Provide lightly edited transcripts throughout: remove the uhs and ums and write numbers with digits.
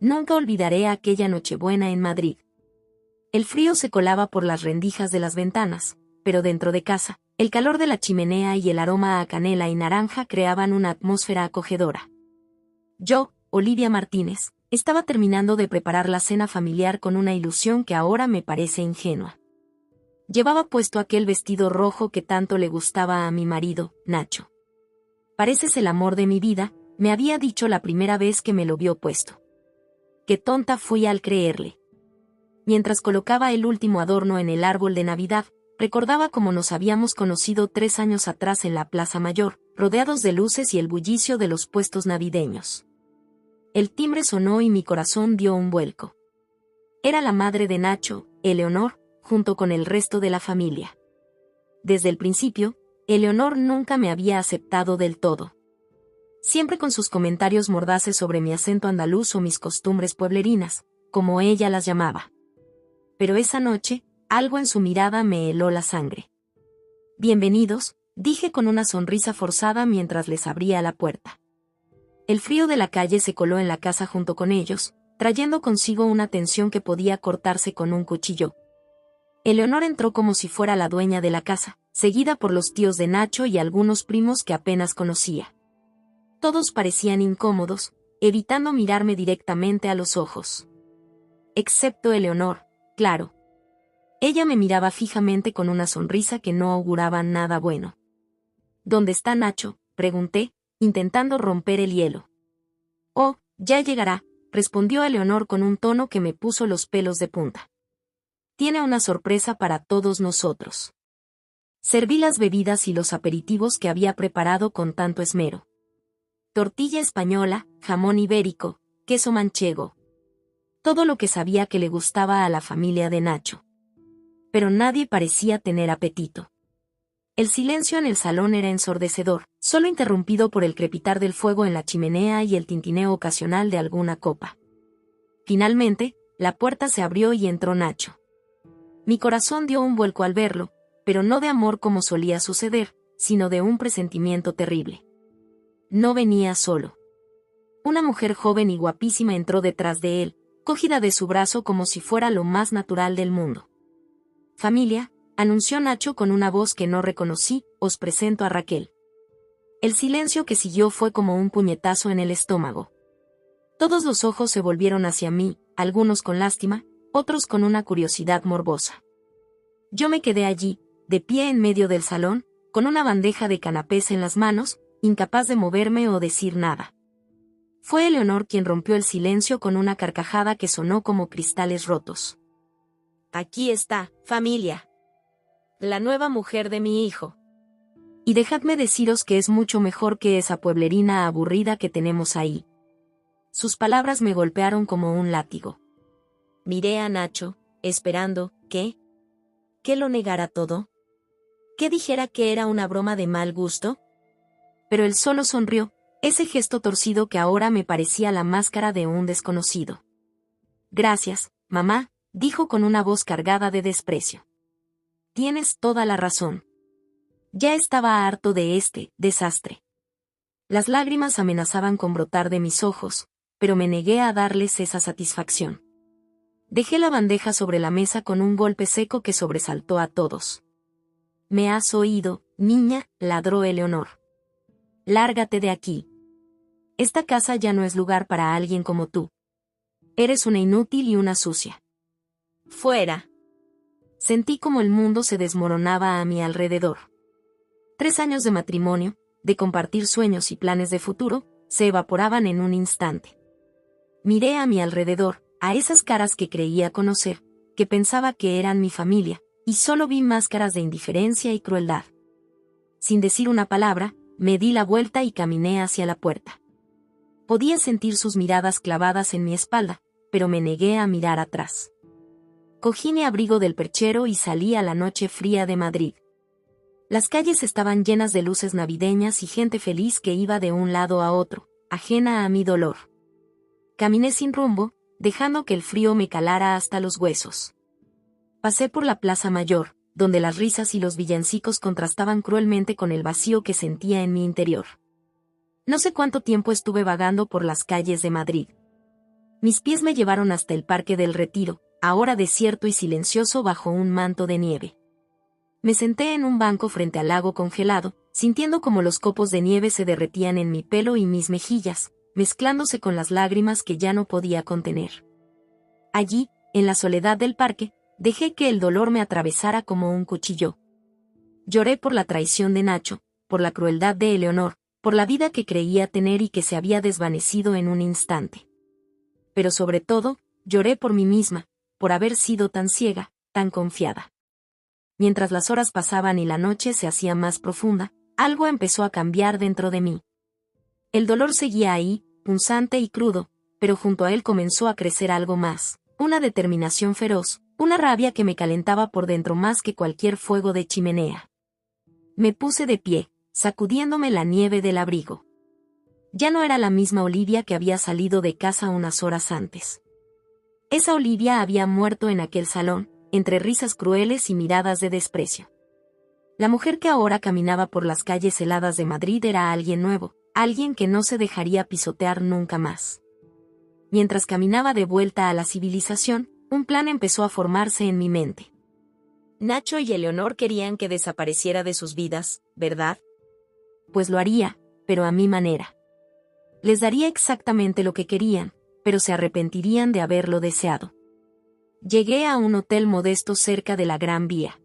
Nunca olvidaré aquella Nochebuena en Madrid. El frío se colaba por las rendijas de las ventanas, pero dentro de casa, el calor de la chimenea y el aroma a canela y naranja creaban una atmósfera acogedora. Yo, Olivia Martínez, estaba terminando de preparar la cena familiar con una ilusión que ahora me parece ingenua. Llevaba puesto aquel vestido rojo que tanto le gustaba a mi marido, Nacho. Pareces el amor de mi vida, me había dicho la primera vez que me lo vio puesto. Qué tonta fui al creerle. Mientras colocaba el último adorno en el árbol de Navidad, recordaba cómo nos habíamos conocido 3 años atrás en la Plaza Mayor, rodeados de luces y el bullicio de los puestos navideños. El timbre sonó y mi corazón dio un vuelco. Era la madre de Nacho, Eleonor, junto con el resto de la familia. Desde el principio, Eleonor nunca me había aceptado del todo. Siempre con sus comentarios mordaces sobre mi acento andaluz o mis costumbres pueblerinas, como ella las llamaba. Pero esa noche, algo en su mirada me heló la sangre. «Bienvenidos», dije con una sonrisa forzada mientras les abría la puerta. El frío de la calle se coló en la casa junto con ellos, trayendo consigo una tensión que podía cortarse con un cuchillo. Eleonor entró como si fuera la dueña de la casa, seguida por los tíos de Nacho y algunos primos que apenas conocía. Todos parecían incómodos, evitando mirarme directamente a los ojos. Excepto Eleonor, claro. Ella me miraba fijamente con una sonrisa que no auguraba nada bueno. «¿Dónde está Nacho?», pregunté, intentando romper el hielo. «Oh, ya llegará», respondió Eleonor con un tono que me puso los pelos de punta. «Tiene una sorpresa para todos nosotros». Serví las bebidas y los aperitivos que había preparado con tanto esmero. Tortilla española, jamón ibérico, queso manchego. Todo lo que sabía que le gustaba a la familia de Nacho. Pero nadie parecía tener apetito. El silencio en el salón era ensordecedor, solo interrumpido por el crepitar del fuego en la chimenea y el tintineo ocasional de alguna copa. Finalmente, la puerta se abrió y entró Nacho. Mi corazón dio un vuelco al verlo, pero no de amor como solía suceder, sino de un presentimiento terrible. No venía solo. Una mujer joven y guapísima entró detrás de él, cogida de su brazo como si fuera lo más natural del mundo. «Familia», anunció Nacho con una voz que no reconocí, «os presento a Raquel». El silencio que siguió fue como un puñetazo en el estómago. Todos los ojos se volvieron hacia mí, algunos con lástima, otros con una curiosidad morbosa. Yo me quedé allí, de pie en medio del salón, con una bandeja de canapés en las manos, incapaz de moverme o decir nada. Fue Eleonor quien rompió el silencio con una carcajada que sonó como cristales rotos. «Aquí está, familia. La nueva mujer de mi hijo. Y dejadme deciros que es mucho mejor que esa pueblerina aburrida que tenemos ahí». Sus palabras me golpearon como un látigo. Miré a Nacho, esperando que lo negara todo. ¿Que dijera que era una broma de mal gusto? Pero él solo sonrió, ese gesto torcido que ahora me parecía la máscara de un desconocido. «Gracias, mamá», dijo con una voz cargada de desprecio. «Tienes toda la razón. Ya estaba harto de este desastre». Las lágrimas amenazaban con brotar de mis ojos, pero me negué a darles esa satisfacción. Dejé la bandeja sobre la mesa con un golpe seco que sobresaltó a todos. «¿Me has oído, niña?», ladró Eleonor. «Lárgate de aquí. Esta casa ya no es lugar para alguien como tú. Eres una inútil y una sucia. Fuera». Sentí como el mundo se desmoronaba a mi alrededor. 3 años de matrimonio, de compartir sueños y planes de futuro, se evaporaban en un instante. Miré a mi alrededor, a esas caras que creía conocer, que pensaba que eran mi familia, y solo vi máscaras de indiferencia y crueldad. Sin decir una palabra, me di la vuelta y caminé hacia la puerta. Podía sentir sus miradas clavadas en mi espalda, pero me negué a mirar atrás. Cogí mi abrigo del perchero y salí a la noche fría de Madrid. Las calles estaban llenas de luces navideñas y gente feliz que iba de un lado a otro, ajena a mi dolor. Caminé sin rumbo, dejando que el frío me calara hasta los huesos. Pasé por la Plaza Mayor, donde las risas y los villancicos contrastaban cruelmente con el vacío que sentía en mi interior. No sé cuánto tiempo estuve vagando por las calles de Madrid. Mis pies me llevaron hasta el Parque del Retiro, ahora desierto y silencioso bajo un manto de nieve. Me senté en un banco frente al lago congelado, sintiendo como los copos de nieve se derretían en mi pelo y mis mejillas, mezclándose con las lágrimas que ya no podía contener. Allí, en la soledad del parque, dejé que el dolor me atravesara como un cuchillo. Lloré por la traición de Nacho, por la crueldad de Eleonor, por la vida que creía tener y que se había desvanecido en un instante. Pero sobre todo, lloré por mí misma, por haber sido tan ciega, tan confiada. Mientras las horas pasaban y la noche se hacía más profunda, algo empezó a cambiar dentro de mí. El dolor seguía ahí, punzante y crudo, pero junto a él comenzó a crecer algo más, una determinación feroz, una rabia que me calentaba por dentro más que cualquier fuego de chimenea. Me puse de pie, sacudiéndome la nieve del abrigo. Ya no era la misma Olivia que había salido de casa unas horas antes. Esa Olivia había muerto en aquel salón, entre risas crueles y miradas de desprecio. La mujer que ahora caminaba por las calles heladas de Madrid era alguien nuevo, alguien que no se dejaría pisotear nunca más. Mientras caminaba de vuelta a la civilización, un plan empezó a formarse en mi mente. Nacho y Eleonor querían que desapareciera de sus vidas, ¿verdad? Pues lo haría, pero a mi manera. Les daría exactamente lo que querían, pero se arrepentirían de haberlo deseado. Llegué a un hotel modesto cerca de la Gran Vía.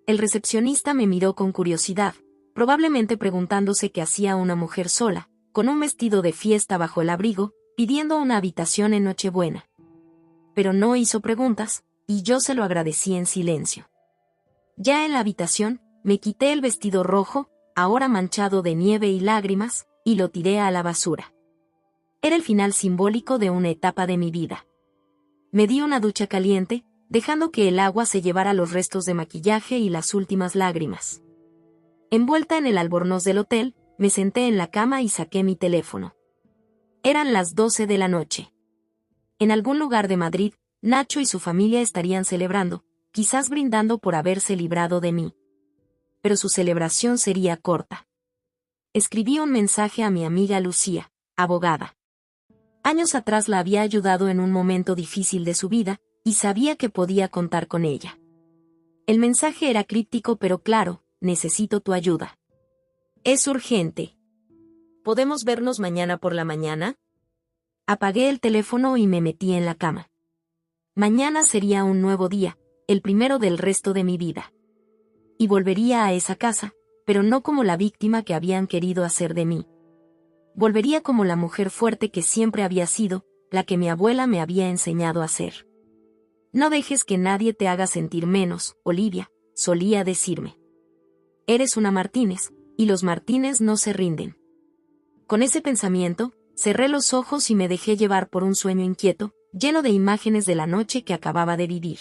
El recepcionista me miró con curiosidad, probablemente preguntándose qué hacía una mujer sola, con un vestido de fiesta bajo el abrigo, pidiendo una habitación en Nochebuena. Pero no hizo preguntas, y yo se lo agradecí en silencio. Ya en la habitación, me quité el vestido rojo, ahora manchado de nieve y lágrimas, y lo tiré a la basura. Era el final simbólico de una etapa de mi vida. Me di una ducha caliente, dejando que el agua se llevara los restos de maquillaje y las últimas lágrimas. Envuelta en el albornoz del hotel, me senté en la cama y saqué mi teléfono. Eran las 12 de la noche. En algún lugar de Madrid, Nacho y su familia estarían celebrando, quizás brindando por haberse librado de mí. Pero su celebración sería corta. Escribí un mensaje a mi amiga Lucía, abogada. Años atrás la había ayudado en un momento difícil de su vida, y sabía que podía contar con ella. El mensaje era críptico pero claro: necesito tu ayuda. Es urgente. ¿Podemos vernos mañana por la mañana? Apagué el teléfono y me metí en la cama. Mañana sería un nuevo día, el primero del resto de mi vida. Y volvería a esa casa, pero no como la víctima que habían querido hacer de mí. Volvería como la mujer fuerte que siempre había sido, la que mi abuela me había enseñado a ser. No dejes que nadie te haga sentir menos, Olivia, solía decirme. Eres una Martínez, y los Martínez no se rinden. Con ese pensamiento, cerré los ojos y me dejé llevar por un sueño inquieto, lleno de imágenes de la noche que acababa de vivir.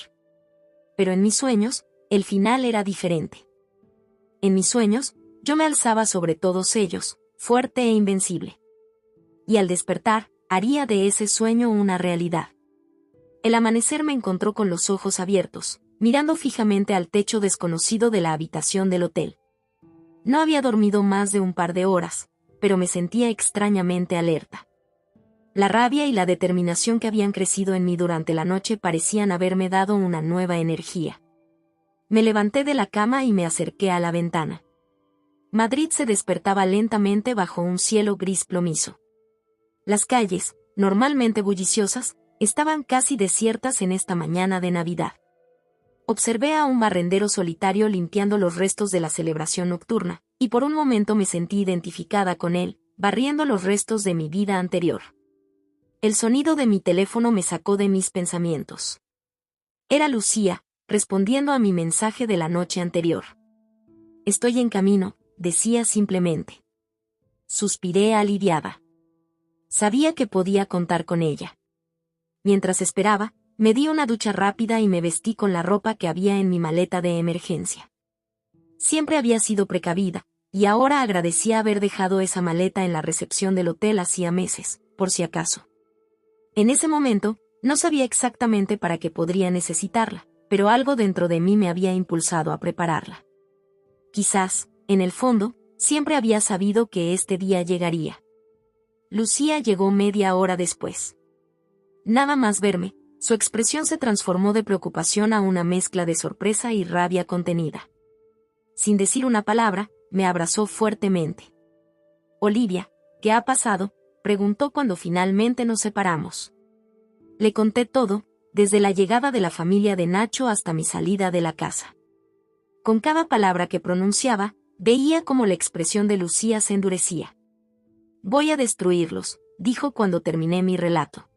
Pero en mis sueños, el final era diferente. En mis sueños, yo me alzaba sobre todos ellos, fuerte e invencible. Y al despertar, haría de ese sueño una realidad. El amanecer me encontró con los ojos abiertos, mirando fijamente al techo desconocido de la habitación del hotel. No había dormido más de un par de horas, pero me sentía extrañamente alerta. La rabia y la determinación que habían crecido en mí durante la noche parecían haberme dado una nueva energía. Me levanté de la cama y me acerqué a la ventana. Madrid se despertaba lentamente bajo un cielo gris plomizo. Las calles, normalmente bulliciosas, estaban casi desiertas en esta mañana de Navidad. Observé a un barrendero solitario limpiando los restos de la celebración nocturna, y por un momento me sentí identificada con él, barriendo los restos de mi vida anterior. El sonido de mi teléfono me sacó de mis pensamientos. Era Lucía, respondiendo a mi mensaje de la noche anterior. Estoy en camino, decía simplemente. Suspiré aliviada. Sabía que podía contar con ella. Mientras esperaba, me di una ducha rápida y me vestí con la ropa que había en mi maleta de emergencia. Siempre había sido precavida, y ahora agradecía haber dejado esa maleta en la recepción del hotel hacía meses, por si acaso. En ese momento, no sabía exactamente para qué podría necesitarla, pero algo dentro de mí me había impulsado a prepararla. Quizás, en el fondo, siempre había sabido que este día llegaría. Lucía llegó media hora después. Nada más verme, su expresión se transformó de preocupación a una mezcla de sorpresa y rabia contenida. Sin decir una palabra, me abrazó fuertemente. Olivia, ¿qué ha pasado?, preguntó cuando finalmente nos separamos. Le conté todo, desde la llegada de la familia de Nacho hasta mi salida de la casa. Con cada palabra que pronunciaba, veía cómo la expresión de Lucía se endurecía. «Voy a destruirlos», dijo cuando terminé mi relato.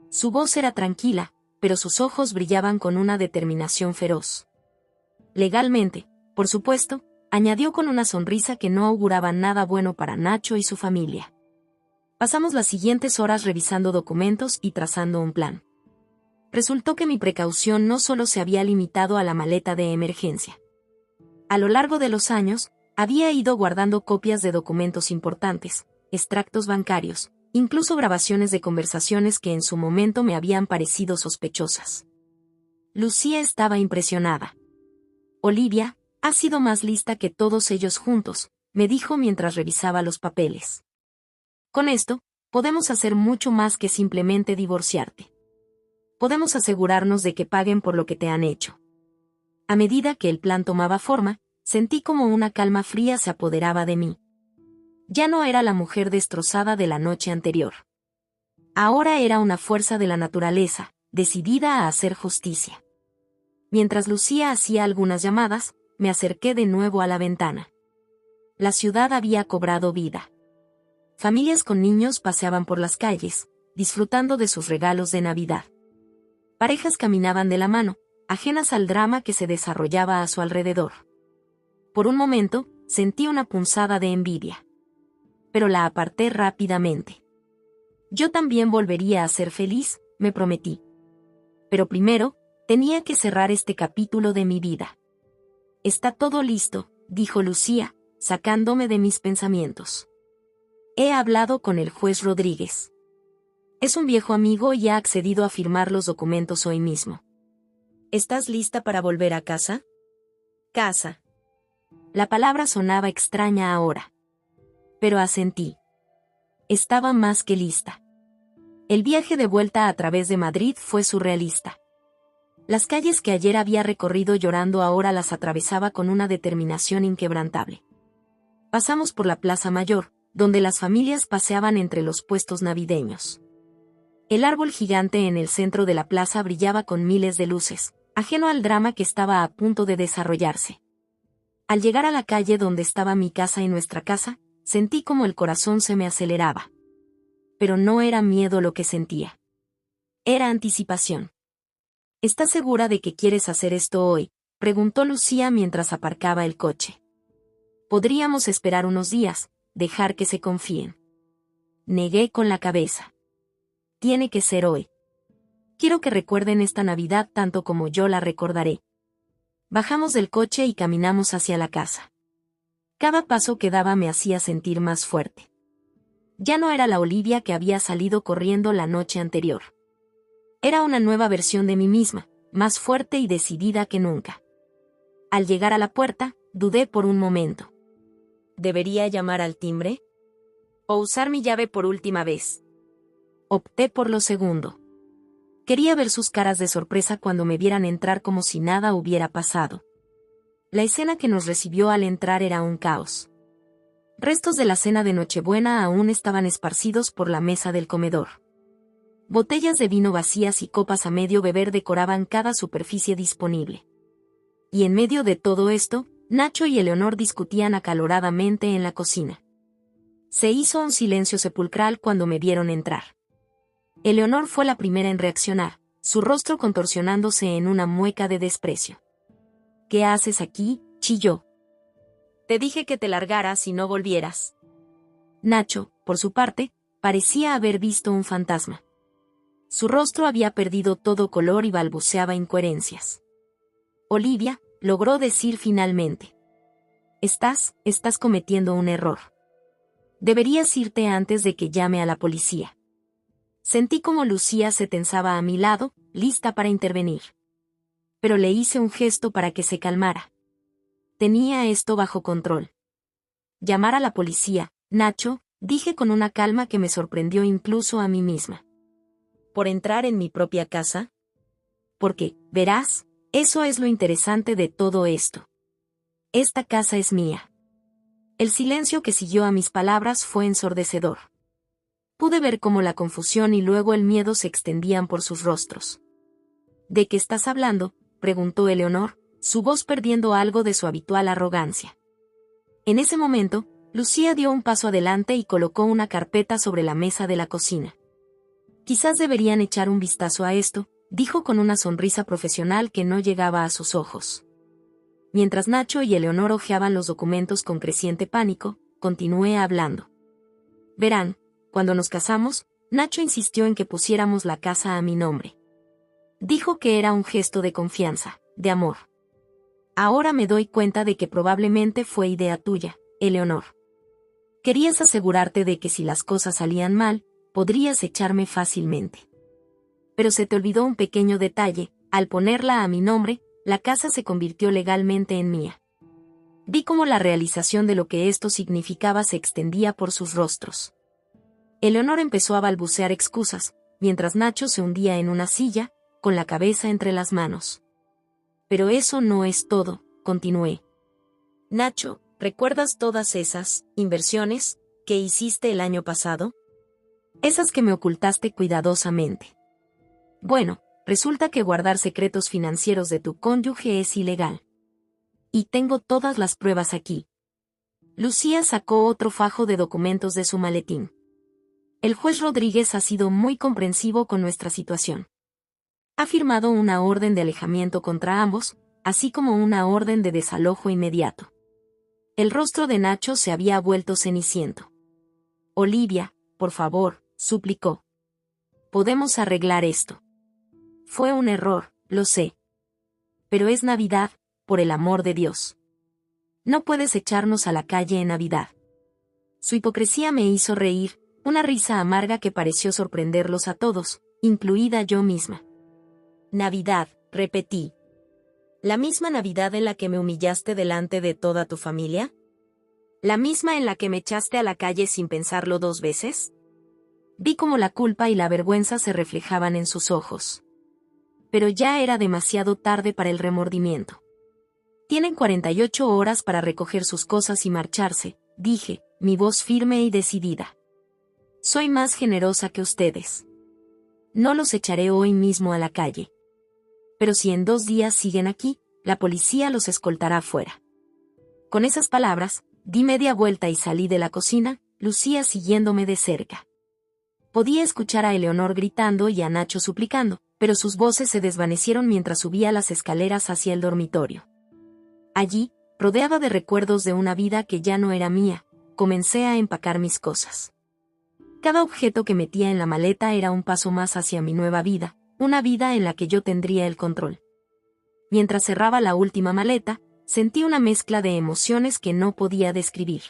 Su voz era tranquila, pero sus ojos brillaban con una determinación feroz. «Legalmente, por supuesto», añadió con una sonrisa que no auguraba nada bueno para Nacho y su familia. Pasamos las siguientes horas revisando documentos y trazando un plan. Resultó que mi precaución no solo se había limitado a la maleta de emergencia. A lo largo de los años, había ido guardando copias de documentos importantes, extractos bancarios, incluso grabaciones de conversaciones que en su momento me habían parecido sospechosas. Lucía estaba impresionada. «Olivia, has sido más lista que todos ellos juntos», me dijo mientras revisaba los papeles. «Con esto, podemos hacer mucho más que simplemente divorciarte. Podemos asegurarnos de que paguen por lo que te han hecho». A medida que el plan tomaba forma, sentí como una calma fría se apoderaba de mí. Ya no era la mujer destrozada de la noche anterior. Ahora era una fuerza de la naturaleza, decidida a hacer justicia. Mientras Lucía hacía algunas llamadas, me acerqué de nuevo a la ventana. La ciudad había cobrado vida. Familias con niños paseaban por las calles, disfrutando de sus regalos de Navidad. Parejas caminaban de la mano, ajenas al drama que se desarrollaba a su alrededor. Por un momento, sentí una punzada de envidia. Pero la aparté rápidamente. Yo también volvería a ser feliz, me prometí. Pero primero, tenía que cerrar este capítulo de mi vida. «Está todo listo», dijo Lucía, sacándome de mis pensamientos. «He hablado con el juez Rodríguez. Es un viejo amigo y ha accedido a firmar los documentos hoy mismo. ¿Estás lista para volver a casa?» «Casa». La palabra sonaba extraña ahora. Pero asentí. Estaba más que lista. El viaje de vuelta a través de Madrid fue surrealista. Las calles que ayer había recorrido llorando ahora las atravesaba con una determinación inquebrantable. Pasamos por la Plaza Mayor, donde las familias paseaban entre los puestos navideños. El árbol gigante en el centro de la plaza brillaba con miles de luces, ajeno al drama que estaba a punto de desarrollarse. Al llegar a la calle donde estaba mi casa y nuestra casa, sentí como el corazón se me aceleraba. Pero no era miedo lo que sentía. Era anticipación. «¿Estás segura de que quieres hacer esto hoy?», preguntó Lucía mientras aparcaba el coche. «Podríamos esperar unos días, dejar que se confíen». Negué con la cabeza. «Tiene que ser hoy. Quiero que recuerden esta Navidad tanto como yo la recordaré». Bajamos del coche y caminamos hacia la casa. Cada paso que daba me hacía sentir más fuerte. Ya no era la Olivia que había salido corriendo la noche anterior. Era una nueva versión de mí misma, más fuerte y decidida que nunca. Al llegar a la puerta, dudé por un momento. ¿Debería llamar al timbre? ¿O usar mi llave por última vez? Opté por lo segundo. Quería ver sus caras de sorpresa cuando me vieran entrar como si nada hubiera pasado. La escena que nos recibió al entrar era un caos. Restos de la cena de Nochebuena aún estaban esparcidos por la mesa del comedor. Botellas de vino vacías y copas a medio beber decoraban cada superficie disponible. Y en medio de todo esto, Nacho y Eleonor discutían acaloradamente en la cocina. Se hizo un silencio sepulcral cuando me vieron entrar. Eleonor fue la primera en reaccionar, su rostro contorsionándose en una mueca de desprecio. «¿Qué haces aquí?», chilló. «Te dije que te largaras y no volvieras». Nacho, por su parte, parecía haber visto un fantasma. Su rostro había perdido todo color y balbuceaba incoherencias. «Olivia», logró decir finalmente. Estás cometiendo un error. Deberías irte antes de que llame a la policía». Sentí como Lucía se tensaba a mi lado, lista para intervenir. Pero le hice un gesto para que se calmara. Tenía esto bajo control. «Llamar a la policía, Nacho», dije con una calma que me sorprendió incluso a mí misma. ¿Por entrar en mi propia casa? Porque, verás, eso es lo interesante de todo esto. Esta casa es mía. El silencio que siguió a mis palabras fue ensordecedor. Pude ver cómo la confusión y luego el miedo se extendían por sus rostros. ¿De qué estás hablando?, preguntó Eleonor, su voz perdiendo algo de su habitual arrogancia. En ese momento, Lucía dio un paso adelante y colocó una carpeta sobre la mesa de la cocina. Quizás deberían echar un vistazo a esto, dijo con una sonrisa profesional que no llegaba a sus ojos. Mientras Nacho y Eleonor hojeaban los documentos con creciente pánico, continué hablando. Verán, cuando nos casamos, Nacho insistió en que pusiéramos la casa a mi nombre. Dijo que era un gesto de confianza, de amor. Ahora me doy cuenta de que probablemente fue idea tuya, Eleonor. Querías asegurarte de que si las cosas salían mal, podrías echarme fácilmente. Pero se te olvidó un pequeño detalle: al ponerla a mi nombre, la casa se convirtió legalmente en mía. Vi cómo la realización de lo que esto significaba se extendía por sus rostros. Eleonor empezó a balbucear excusas, mientras Nacho se hundía en una silla, con la cabeza entre las manos. Pero eso no es todo, continué. Nacho, ¿recuerdas todas esas inversiones que hiciste el año pasado? Esas que me ocultaste cuidadosamente. Bueno, resulta que guardar secretos financieros de tu cónyuge es ilegal. Y tengo todas las pruebas aquí. Lucía sacó otro fajo de documentos de su maletín. El juez Rodríguez ha sido muy comprensivo con nuestra situación. Ha firmado una orden de alejamiento contra ambos, así como una orden de desalojo inmediato. El rostro de Nacho se había vuelto ceniciento. Olivia, por favor, suplicó. Podemos arreglar esto. Fue un error, lo sé. Pero es Navidad, por el amor de Dios. No puedes echarnos a la calle en Navidad. Su hipocresía me hizo reír, una risa amarga que pareció sorprenderlos a todos, incluida yo misma. Navidad, repetí. ¿La misma Navidad en la que me humillaste delante de toda tu familia? ¿La misma en la que me echaste a la calle sin pensarlo 2 veces? Vi cómo la culpa y la vergüenza se reflejaban en sus ojos. Pero ya era demasiado tarde para el remordimiento. Tienen 48 horas para recoger sus cosas y marcharse, dije, mi voz firme y decidida. Soy más generosa que ustedes. No los echaré hoy mismo a la calle. Pero si en 2 días siguen aquí, la policía los escoltará fuera. Con esas palabras, di media vuelta y salí de la cocina, Lucía siguiéndome de cerca. Podía escuchar a Eleonor gritando y a Nacho suplicando, pero sus voces se desvanecieron mientras subía las escaleras hacia el dormitorio. Allí, rodeada de recuerdos de una vida que ya no era mía, comencé a empacar mis cosas. Cada objeto que metía en la maleta era un paso más hacia mi nueva vida, una vida en la que yo tendría el control. Mientras cerraba la última maleta, sentí una mezcla de emociones que no podía describir.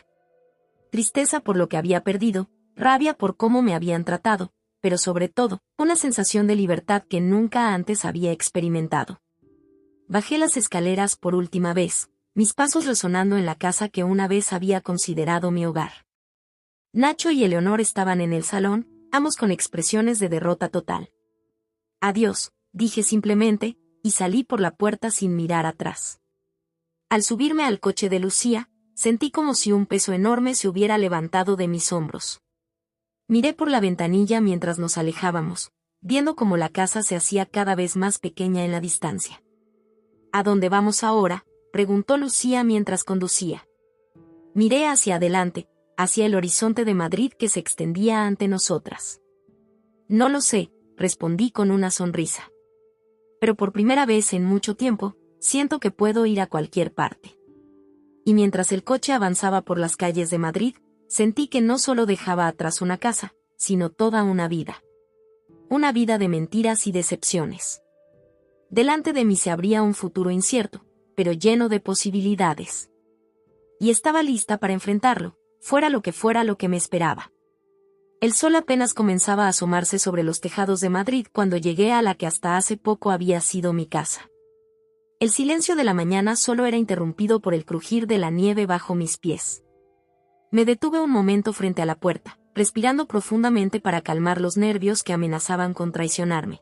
Tristeza por lo que había perdido, rabia por cómo me habían tratado, pero sobre todo, una sensación de libertad que nunca antes había experimentado. Bajé las escaleras por última vez, mis pasos resonando en la casa que una vez había considerado mi hogar. Nacho y Eleonor estaban en el salón, ambos con expresiones de derrota total. Adiós, dije simplemente, y salí por la puerta sin mirar atrás. Al subirme al coche de Lucía, sentí como si un peso enorme se hubiera levantado de mis hombros. Miré por la ventanilla mientras nos alejábamos, viendo cómo la casa se hacía cada vez más pequeña en la distancia. ¿A dónde vamos ahora?, preguntó Lucía mientras conducía. Miré hacia adelante, hacia el horizonte de Madrid que se extendía ante nosotras. No lo sé, respondí con una sonrisa. Pero por primera vez en mucho tiempo, siento que puedo ir a cualquier parte. Y mientras el coche avanzaba por las calles de Madrid, sentí que no solo dejaba atrás una casa, sino toda una vida. Una vida de mentiras y decepciones. Delante de mí se abría un futuro incierto, pero lleno de posibilidades. Y estaba lista para enfrentarlo, fuera lo que me esperaba. El sol apenas comenzaba a asomarse sobre los tejados de Madrid cuando llegué a la que hasta hace poco había sido mi casa. El silencio de la mañana solo era interrumpido por el crujir de la nieve bajo mis pies. Me detuve un momento frente a la puerta, respirando profundamente para calmar los nervios que amenazaban con traicionarme.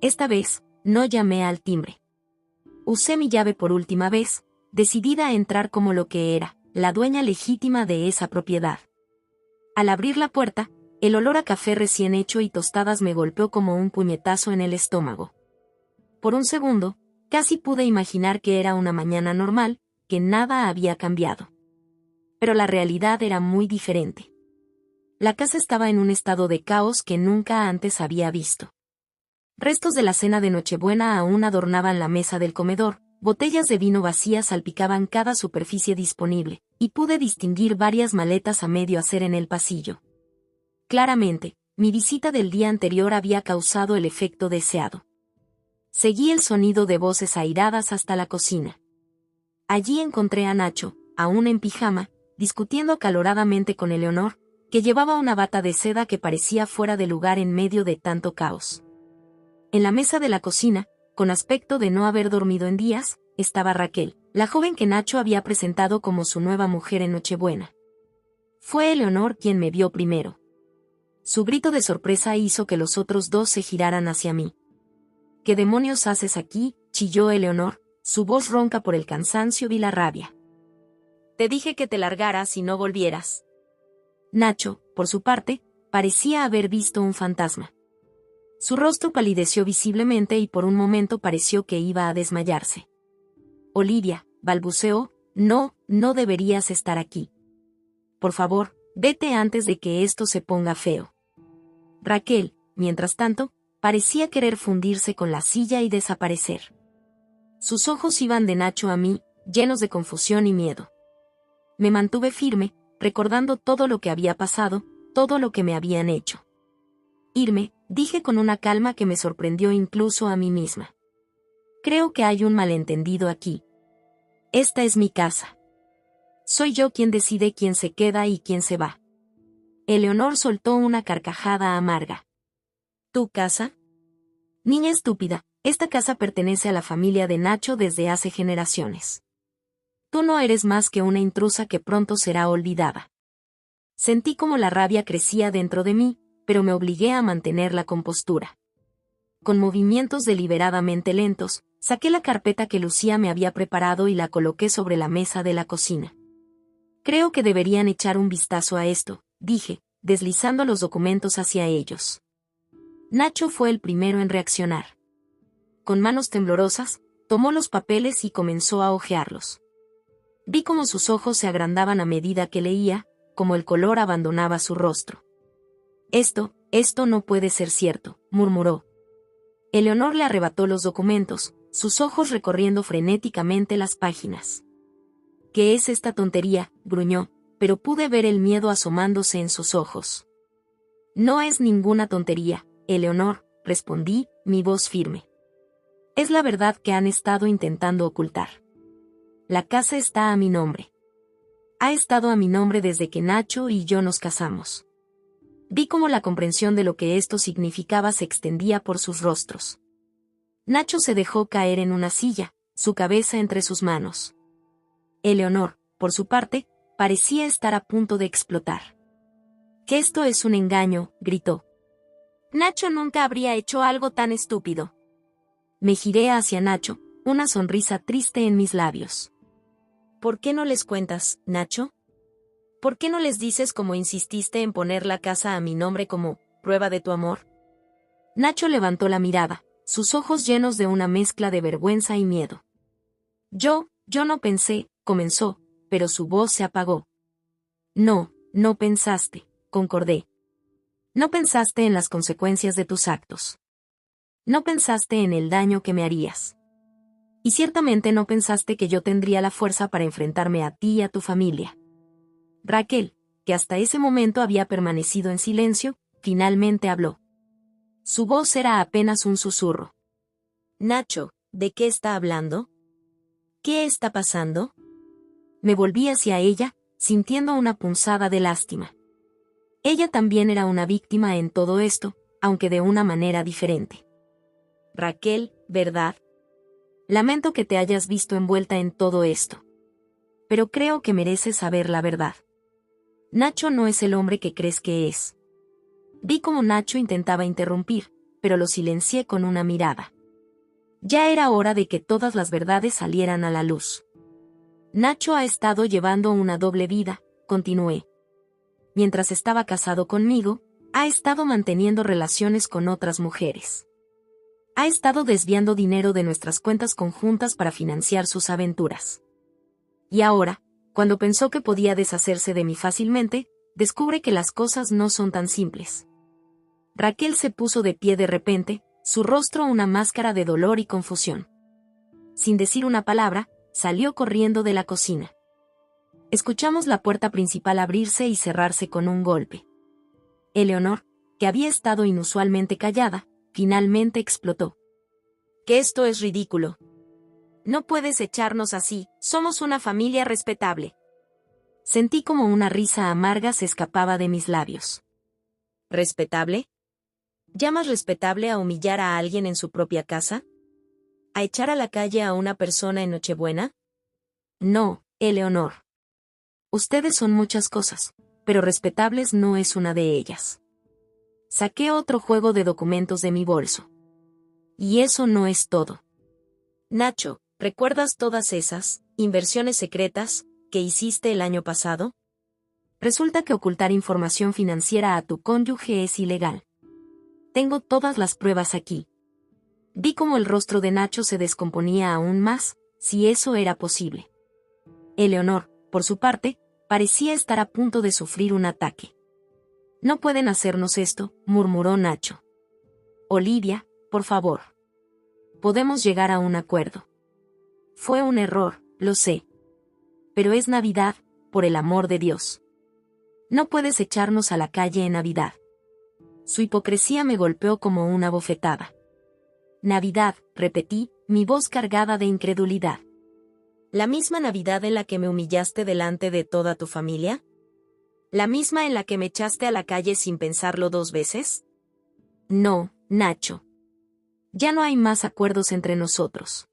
Esta vez, no llamé al timbre. Usé mi llave por última vez, decidida a entrar como lo que era, la dueña legítima de esa propiedad. Al abrir la puerta, el olor a café recién hecho y tostadas me golpeó como un puñetazo en el estómago. Por un segundo, casi pude imaginar que era una mañana normal, que nada había cambiado. Pero la realidad era muy diferente. La casa estaba en un estado de caos que nunca antes había visto. Restos de la cena de Nochebuena aún adornaban la mesa del comedor, botellas de vino vacías salpicaban cada superficie disponible, y pude distinguir varias maletas a medio hacer en el pasillo. Claramente, mi visita del día anterior había causado el efecto deseado. Seguí el sonido de voces airadas hasta la cocina. Allí encontré a Nacho, aún en pijama, discutiendo acaloradamente con Eleonor, que llevaba una bata de seda que parecía fuera de lugar en medio de tanto caos. En la mesa de la cocina, con aspecto de no haber dormido en días, estaba Raquel, la joven que Nacho había presentado como su nueva mujer en Nochebuena. Fue Eleonor quien me vio primero. Su grito de sorpresa hizo que los otros dos se giraran hacia mí. ¿Qué demonios haces aquí?, chilló Eleonor, su voz ronca por el cansancio y la rabia. Te dije que te largaras y no volvieras. Nacho, por su parte, parecía haber visto un fantasma. Su rostro palideció visiblemente y por un momento pareció que iba a desmayarse. Olivia, balbuceó, no deberías estar aquí. Por favor, vete antes de que esto se ponga feo. Raquel, mientras tanto, parecía querer fundirse con la silla y desaparecer. Sus ojos iban de Nacho a mí, llenos de confusión y miedo. Me mantuve firme, recordando todo lo que había pasado, todo lo que me habían hecho. Irme, dije con una calma que me sorprendió incluso a mí misma. Creo que hay un malentendido aquí. Esta es mi casa. Soy yo quien decide quién se queda y quién se va. Eleonor soltó una carcajada amarga. ¿Tu casa? Niña estúpida, esta casa pertenece a la familia de Nacho desde hace generaciones. Tú no eres más que una intrusa que pronto será olvidada. Sentí como la rabia crecía dentro de mí, pero me obligué a mantener la compostura. Con movimientos deliberadamente lentos, saqué la carpeta que Lucía me había preparado y la coloqué sobre la mesa de la cocina. Creo que deberían echar un vistazo a esto, dije, deslizando los documentos hacia ellos. Nacho fue el primero en reaccionar. Con manos temblorosas, tomó los papeles y comenzó a hojearlos. Vi cómo sus ojos se agrandaban a medida que leía, como el color abandonaba su rostro. Esto no puede ser cierto, murmuró. Eleonor le arrebató los documentos, sus ojos recorriendo frenéticamente las páginas. ¿Qué es esta tontería?, gruñó, pero pude ver el miedo asomándose en sus ojos. No es ninguna tontería, Eleonor, respondí, mi voz firme. Es la verdad que han estado intentando ocultar. La casa está a mi nombre. Ha estado a mi nombre desde que Nacho y yo nos casamos. Vi cómo la comprensión de lo que esto significaba se extendía por sus rostros. Nacho se dejó caer en una silla, su cabeza entre sus manos. Eleonor, por su parte, parecía estar a punto de explotar. «Que esto es un engaño», gritó. «Nacho nunca habría hecho algo tan estúpido». Me giré hacia Nacho, una sonrisa triste en mis labios. «¿Por qué no les cuentas, Nacho? ¿Por qué no les dices cómo insististe en poner la casa a mi nombre como prueba de tu amor?» Nacho levantó la mirada, sus ojos llenos de una mezcla de vergüenza y miedo. Yo no pensé, comenzó, pero su voz se apagó. No pensaste, concordé. No pensaste en las consecuencias de tus actos. No pensaste en el daño que me harías. Y ciertamente no pensaste que yo tendría la fuerza para enfrentarme a ti y a tu familia. Raquel, que hasta ese momento había permanecido en silencio, finalmente habló. Su voz era apenas un susurro. Nacho, ¿de qué está hablando? ¿Qué está pasando? Me volví hacia ella, sintiendo una punzada de lástima. Ella también era una víctima en todo esto, aunque de una manera diferente. Raquel, ¿verdad? Lamento que te hayas visto envuelta en todo esto. Pero creo que mereces saber la verdad. Nacho no es el hombre que crees que es. Vi cómo Nacho intentaba interrumpir, pero lo silencié con una mirada. Ya era hora de que todas las verdades salieran a la luz. Nacho ha estado llevando una doble vida, continué. Mientras estaba casado conmigo, ha estado manteniendo relaciones con otras mujeres. Ha estado desviando dinero de nuestras cuentas conjuntas para financiar sus aventuras. Y ahora, cuando pensó que podía deshacerse de mí fácilmente, descubre que las cosas no son tan simples. Raquel se puso de pie de repente, su rostro una máscara de dolor y confusión. Sin decir una palabra, salió corriendo de la cocina. Escuchamos la puerta principal abrirse y cerrarse con un golpe. Eleonor, que había estado inusualmente callada, finalmente explotó. «Que esto es ridículo. No puedes echarnos así, somos una familia respetable». Sentí como una risa amarga se escapaba de mis labios. ¿Respetable? ¿Llamas respetable a humillar a alguien en su propia casa? ¿A echar a la calle a una persona en Nochebuena? No, Eleonor. Ustedes son muchas cosas, pero respetables no es una de ellas. Saqué otro juego de documentos de mi bolso. Y eso no es todo. Nacho, ¿recuerdas todas esas inversiones secretas que hiciste el año pasado? Resulta que ocultar información financiera a tu cónyuge es ilegal. Tengo todas las pruebas aquí. Vi cómo el rostro de Nacho se descomponía aún más, si eso era posible. Eleonor, por su parte, parecía estar a punto de sufrir un ataque. «No pueden hacernos esto», murmuró Nacho. «Olivia, por favor. Podemos llegar a un acuerdo. Fue un error, lo sé. Pero es Navidad, por el amor de Dios. No puedes echarnos a la calle en Navidad». Su hipocresía me golpeó como una bofetada. «Navidad», repetí, mi voz cargada de incredulidad. ¿La misma Navidad en la que me humillaste delante de toda tu familia? ¿La misma en la que me echaste a la calle sin pensarlo 2 veces? No, Nacho. Ya no hay más acuerdos entre nosotros.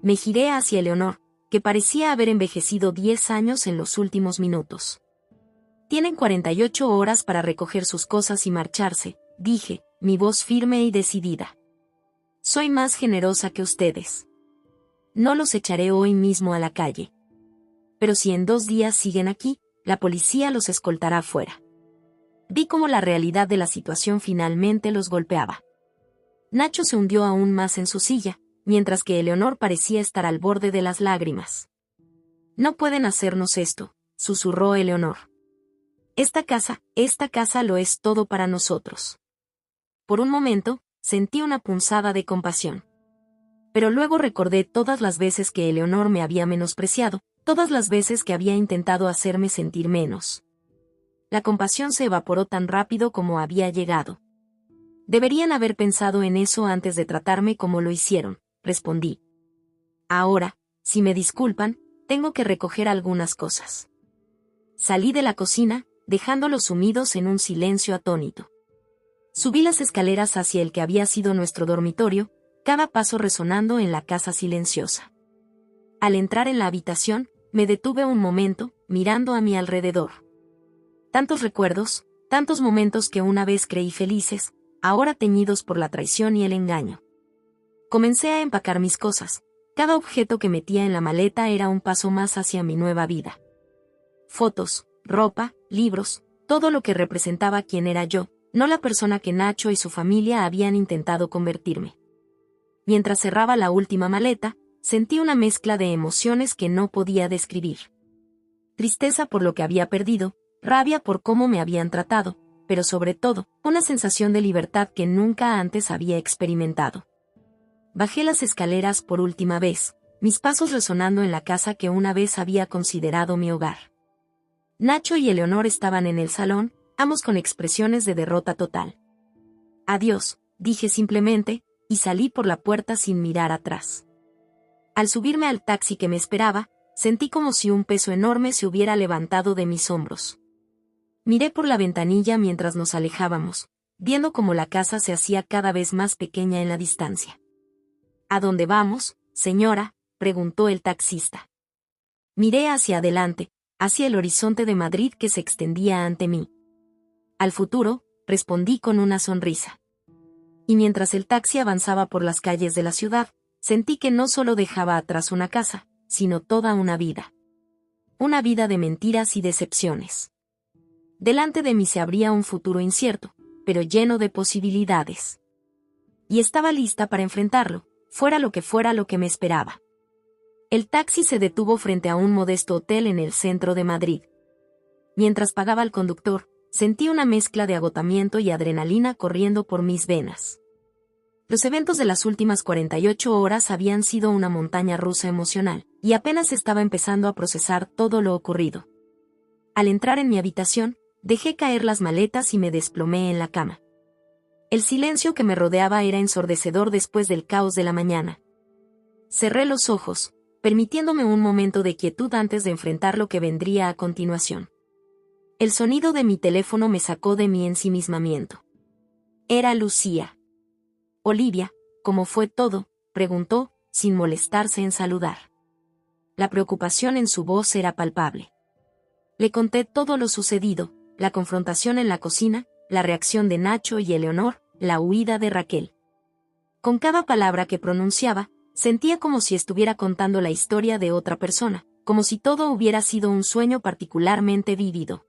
Me giré hacia Eleonor, que parecía haber envejecido 10 años en los últimos minutos. Tienen 48 horas para recoger sus cosas y marcharse, dije, mi voz firme y decidida. Soy más generosa que ustedes. No los echaré hoy mismo a la calle. Pero si en 2 días siguen aquí, la policía los escoltará fuera. Vi cómo la realidad de la situación finalmente los golpeaba. Nacho se hundió aún más en su silla, mientras que Eleonor parecía estar al borde de las lágrimas. «No pueden hacernos esto», susurró Eleonor. Esta casa lo es todo para nosotros». Por un momento, sentí una punzada de compasión. Pero luego recordé todas las veces que Eleonor me había menospreciado, todas las veces que había intentado hacerme sentir menos. La compasión se evaporó tan rápido como había llegado. «Deberían haber pensado en eso antes de tratarme como lo hicieron», respondí. «Ahora, si me disculpan, tengo que recoger algunas cosas». Salí de la cocina, dejándolos sumidos en un silencio atónito. Subí las escaleras hacia el que había sido nuestro dormitorio, cada paso resonando en la casa silenciosa. Al entrar en la habitación, me detuve un momento, mirando a mi alrededor. Tantos recuerdos, tantos momentos que una vez creí felices, ahora teñidos por la traición y el engaño. Comencé a empacar mis cosas. Cada objeto que metía en la maleta era un paso más hacia mi nueva vida. Fotos, ropa, libros, todo lo que representaba quién era yo, no la persona que Nacho y su familia habían intentado convertirme. Mientras cerraba la última maleta, sentí una mezcla de emociones que no podía describir. Tristeza por lo que había perdido, rabia por cómo me habían tratado, pero sobre todo, una sensación de libertad que nunca antes había experimentado. Bajé las escaleras por última vez, mis pasos resonando en la casa que una vez había considerado mi hogar. Nacho y Eleonor estaban en el salón, ambos con expresiones de derrota total. «Adiós», dije simplemente, y salí por la puerta sin mirar atrás. Al subirme al taxi que me esperaba, sentí como si un peso enorme se hubiera levantado de mis hombros. Miré por la ventanilla mientras nos alejábamos, viendo cómo la casa se hacía cada vez más pequeña en la distancia. «¿A dónde vamos, señora?», preguntó el taxista. Miré hacia adelante, hacia el horizonte de Madrid que se extendía ante mí. Al futuro, respondí con una sonrisa. Y mientras el taxi avanzaba por las calles de la ciudad, sentí que no solo dejaba atrás una casa, sino toda una vida. Una vida de mentiras y decepciones. Delante de mí se abría un futuro incierto, pero lleno de posibilidades. Y estaba lista para enfrentarlo, fuera lo que me esperaba. El taxi se detuvo frente a un modesto hotel en el centro de Madrid. Mientras pagaba al conductor, sentí una mezcla de agotamiento y adrenalina corriendo por mis venas. Los eventos de las últimas 48 horas habían sido una montaña rusa emocional, y apenas estaba empezando a procesar todo lo ocurrido. Al entrar en mi habitación, dejé caer las maletas y me desplomé en la cama. El silencio que me rodeaba era ensordecedor después del caos de la mañana. Cerré los ojos, permitiéndome un momento de quietud antes de enfrentar lo que vendría a continuación. El sonido de mi teléfono me sacó de mi ensimismamiento. Era Lucía. Olivia, ¿cómo fue todo?, preguntó, sin molestarse en saludar. La preocupación en su voz era palpable. Le conté todo lo sucedido, la confrontación en la cocina, la reacción de Nacho y Eleonor, la huida de Raquel. Con cada palabra que pronunciaba, sentía como si estuviera contando la historia de otra persona, como si todo hubiera sido un sueño particularmente vívido.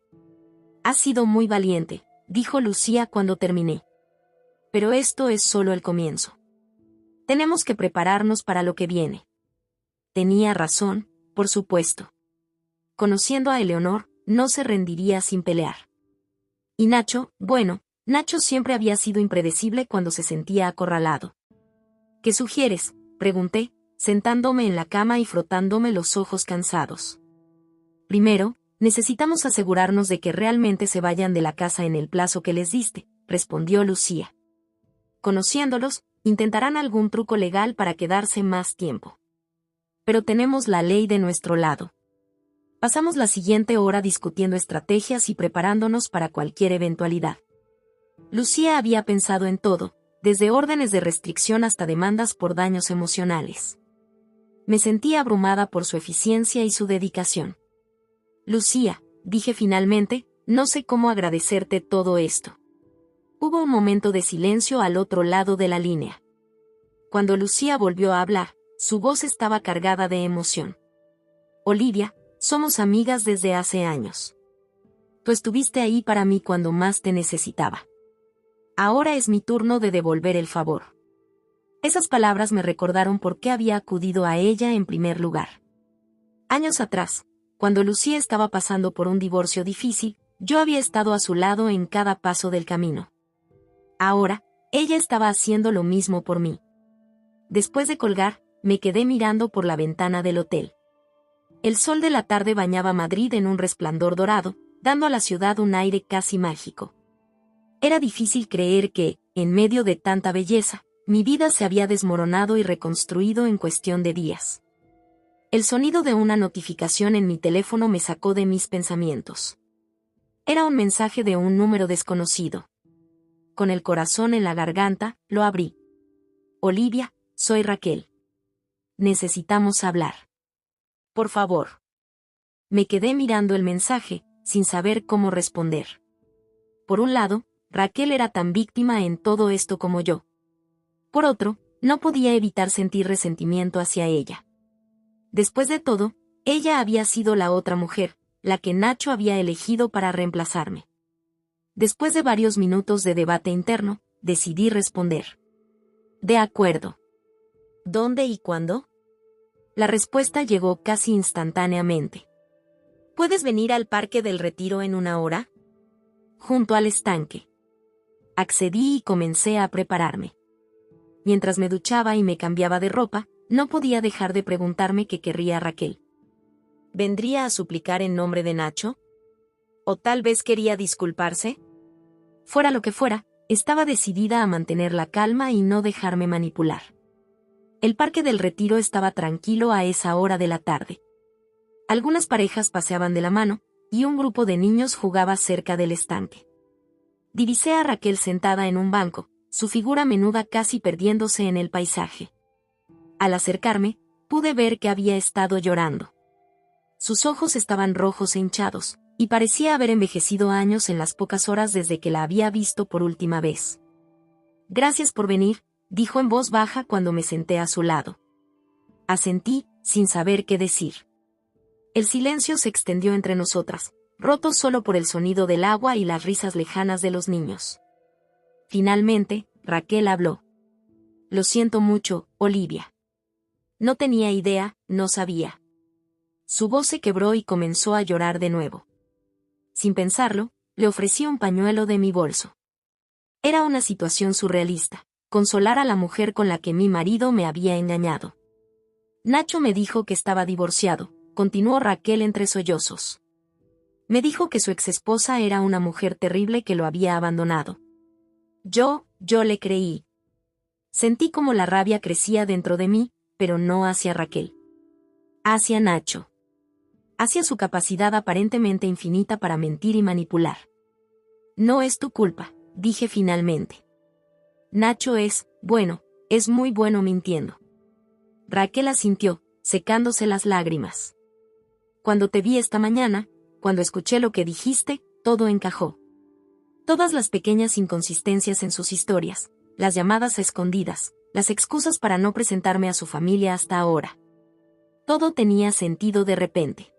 «Has sido muy valiente», dijo Lucía cuando terminé. «Pero esto es solo el comienzo. Tenemos que prepararnos para lo que viene». Tenía razón, por supuesto. Conociendo a Eleonor, no se rendiría sin pelear. Y Nacho, bueno, Nacho siempre había sido impredecible cuando se sentía acorralado. «¿Qué sugieres?», pregunté, sentándome en la cama y frotándome los ojos cansados. «Primero, necesitamos asegurarnos de que realmente se vayan de la casa en el plazo que les diste», respondió Lucía. «Conociéndolos, intentarán algún truco legal para quedarse más tiempo. Pero tenemos la ley de nuestro lado». Pasamos la siguiente hora discutiendo estrategias y preparándonos para cualquier eventualidad. Lucía había pensado en todo, desde órdenes de restricción hasta demandas por daños emocionales. Me sentía abrumada por su eficiencia y su dedicación. «Lucía», dije finalmente, «no sé cómo agradecerte todo esto». Hubo un momento de silencio al otro lado de la línea. Cuando Lucía volvió a hablar, su voz estaba cargada de emoción. «Olivia, somos amigas desde hace años. Tú estuviste ahí para mí cuando más te necesitaba. Ahora es mi turno de devolver el favor». Esas palabras me recordaron por qué había acudido a ella en primer lugar. Años atrás, cuando Lucía estaba pasando por un divorcio difícil, yo había estado a su lado en cada paso del camino. Ahora, ella estaba haciendo lo mismo por mí. Después de colgar, me quedé mirando por la ventana del hotel. El sol de la tarde bañaba Madrid en un resplandor dorado, dando a la ciudad un aire casi mágico. Era difícil creer que, en medio de tanta belleza, mi vida se había desmoronado y reconstruido en cuestión de días. El sonido de una notificación en mi teléfono me sacó de mis pensamientos. Era un mensaje de un número desconocido. Con el corazón en la garganta, lo abrí. «Olivia, soy Raquel. Necesitamos hablar. Por favor». Me quedé mirando el mensaje, sin saber cómo responder. Por un lado, Raquel era tan víctima en todo esto como yo. Por otro, no podía evitar sentir resentimiento hacia ella. Después de todo, ella había sido la otra mujer, la que Nacho había elegido para reemplazarme. Después de varios minutos de debate interno, decidí responder. «De acuerdo». «¿Dónde y cuándo?». La respuesta llegó casi instantáneamente. «¿Puedes venir al Parque del Retiro en 1 hora?». «Junto al estanque». Accedí y comencé a prepararme. Mientras me duchaba y me cambiaba de ropa, no podía dejar de preguntarme qué querría Raquel. ¿Vendría a suplicar en nombre de Nacho? ¿O tal vez quería disculparse? Fuera lo que fuera, estaba decidida a mantener la calma y no dejarme manipular. El Parque del Retiro estaba tranquilo a esa hora de la tarde. Algunas parejas paseaban de la mano, y un grupo de niños jugaba cerca del estanque. Divisé a Raquel sentada en un banco, su figura menuda casi perdiéndose en el paisaje. Al acercarme, pude ver que había estado llorando. Sus ojos estaban rojos e hinchados, y parecía haber envejecido años en las pocas horas desde que la había visto por última vez. «Gracias por venir», dijo en voz baja cuando me senté a su lado. Asentí, sin saber qué decir. El silencio se extendió entre nosotras, roto solo por el sonido del agua y las risas lejanas de los niños. Finalmente, Raquel habló. «Lo siento mucho, Olivia». No tenía idea, no sabía. Su voz se quebró y comenzó a llorar de nuevo. Sin pensarlo, le ofrecí un pañuelo de mi bolso. Era una situación surrealista, consolar a la mujer con la que mi marido me había engañado. Nacho me dijo que estaba divorciado, continuó Raquel entre sollozos. Me dijo que su exesposa era una mujer terrible que lo había abandonado. Yo le creí. Sentí como la rabia crecía dentro de mí, pero no hacia Raquel. Hacia Nacho. Hacia su capacidad aparentemente infinita para mentir y manipular. No es tu culpa, dije finalmente. Nacho es muy bueno mintiendo. Raquel asintió, secándose las lágrimas. Cuando te vi esta mañana, cuando escuché lo que dijiste, todo encajó. Todas las pequeñas inconsistencias en sus historias, las llamadas a escondidas, las excusas para no presentarme a su familia hasta ahora. Todo tenía sentido de repente.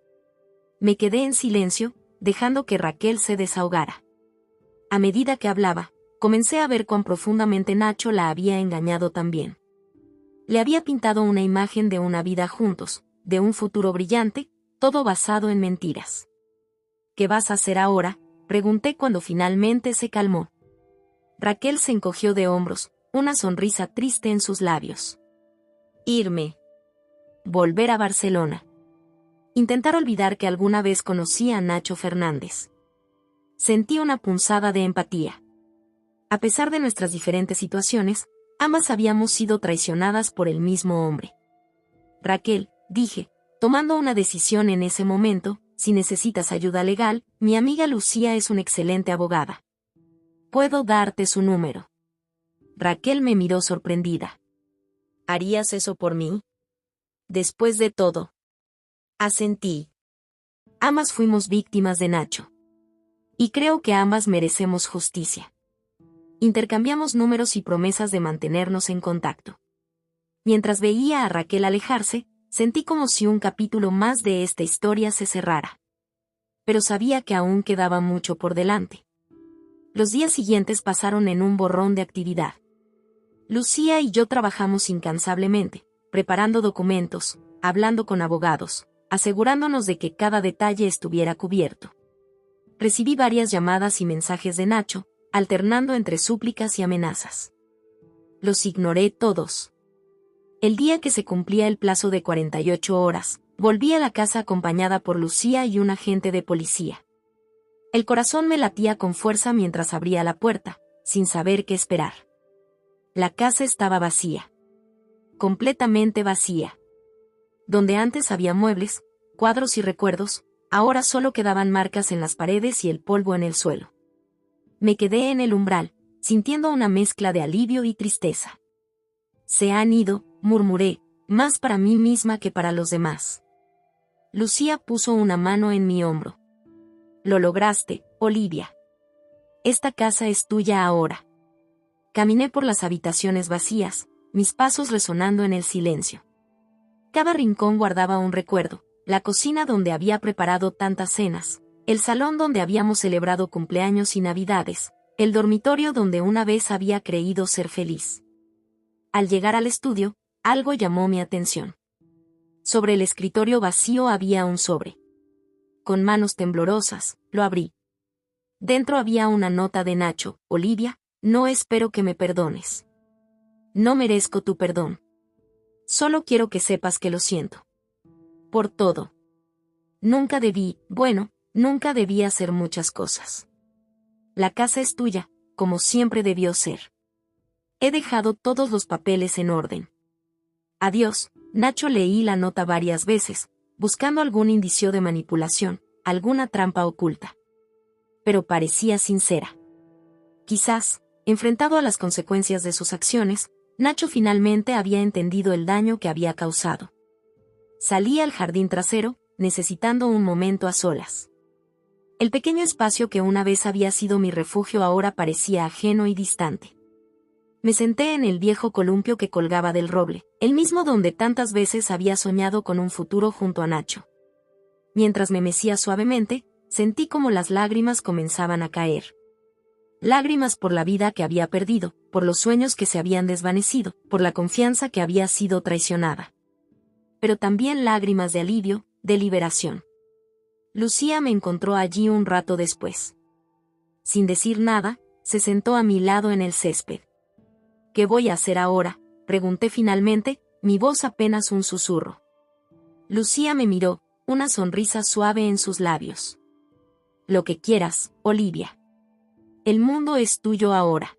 Me quedé en silencio, dejando que Raquel se desahogara. A medida que hablaba, comencé a ver cuán profundamente Nacho la había engañado también. Le había pintado una imagen de una vida juntos, de un futuro brillante, todo basado en mentiras. ¿Qué vas a hacer ahora?, pregunté cuando finalmente se calmó. Raquel se encogió de hombros, una sonrisa triste en sus labios. Irme. Volver a Barcelona. Intentar olvidar que alguna vez conocí a Nacho Fernández. Sentí una punzada de empatía. A pesar de nuestras diferentes situaciones, ambas habíamos sido traicionadas por el mismo hombre. Raquel, dije, tomando una decisión en ese momento, si necesitas ayuda legal, mi amiga Lucía es una excelente abogada. Puedo darte su número. Raquel me miró sorprendida. ¿Harías eso por mí? Después de todo. Asentí. Ambas fuimos víctimas de Nacho. Y creo que ambas merecemos justicia. Intercambiamos números y promesas de mantenernos en contacto. Mientras veía a Raquel alejarse, sentí como si un capítulo más de esta historia se cerrara. Pero sabía que aún quedaba mucho por delante. Los días siguientes pasaron en un borrón de actividad. Lucía y yo trabajamos incansablemente, preparando documentos, hablando con abogados, asegurándonos de que cada detalle estuviera cubierto. Recibí varias llamadas y mensajes de Nacho, alternando entre súplicas y amenazas. Los ignoré todos. El día que se cumplía el plazo de 48 horas, volví a la casa acompañada por Lucía y un agente de policía. El corazón me latía con fuerza mientras abría la puerta, sin saber qué esperar. La casa estaba vacía. Completamente vacía. Donde antes había muebles, cuadros y recuerdos, ahora solo quedaban marcas en las paredes y el polvo en el suelo. Me quedé en el umbral, sintiendo una mezcla de alivio y tristeza. Se han ido, murmuré, más para mí misma que para los demás. Lucía puso una mano en mi hombro. Lo lograste, Olivia. Esta casa es tuya ahora. Caminé por las habitaciones vacías, mis pasos resonando en el silencio. Cada rincón guardaba un recuerdo, la cocina donde había preparado tantas cenas, el salón donde habíamos celebrado cumpleaños y navidades, el dormitorio donde una vez había creído ser feliz. Al llegar al estudio, algo llamó mi atención. Sobre el escritorio vacío había un sobre. Con manos temblorosas, lo abrí. Dentro había una nota de Nacho: Olivia, no espero que me perdones. No merezco tu perdón. Solo quiero que sepas que lo siento. Por todo. Nunca debí hacer muchas cosas. La casa es tuya, como siempre debió ser. He dejado todos los papeles en orden. Adiós, Nacho. Leí la nota varias veces, buscando algún indicio de manipulación, alguna trampa oculta. Pero parecía sincera. Quizás, enfrentado a las consecuencias de sus acciones, Nacho finalmente había entendido el daño que había causado. Salí al jardín trasero, necesitando un momento a solas. El pequeño espacio que una vez había sido mi refugio ahora parecía ajeno y distante. Me senté en el viejo columpio que colgaba del roble, el mismo donde tantas veces había soñado con un futuro junto a Nacho. Mientras me mecía suavemente, sentí como las lágrimas comenzaban a caer. Lágrimas por la vida que había perdido, por los sueños que se habían desvanecido, por la confianza que había sido traicionada. Pero también lágrimas de alivio, de liberación. Lucía me encontró allí un rato después. Sin decir nada, se sentó a mi lado en el césped. ¿Qué voy a hacer ahora?, pregunté finalmente, mi voz apenas un susurro. Lucía me miró, una sonrisa suave en sus labios. Lo que quieras, Olivia. El mundo es tuyo ahora.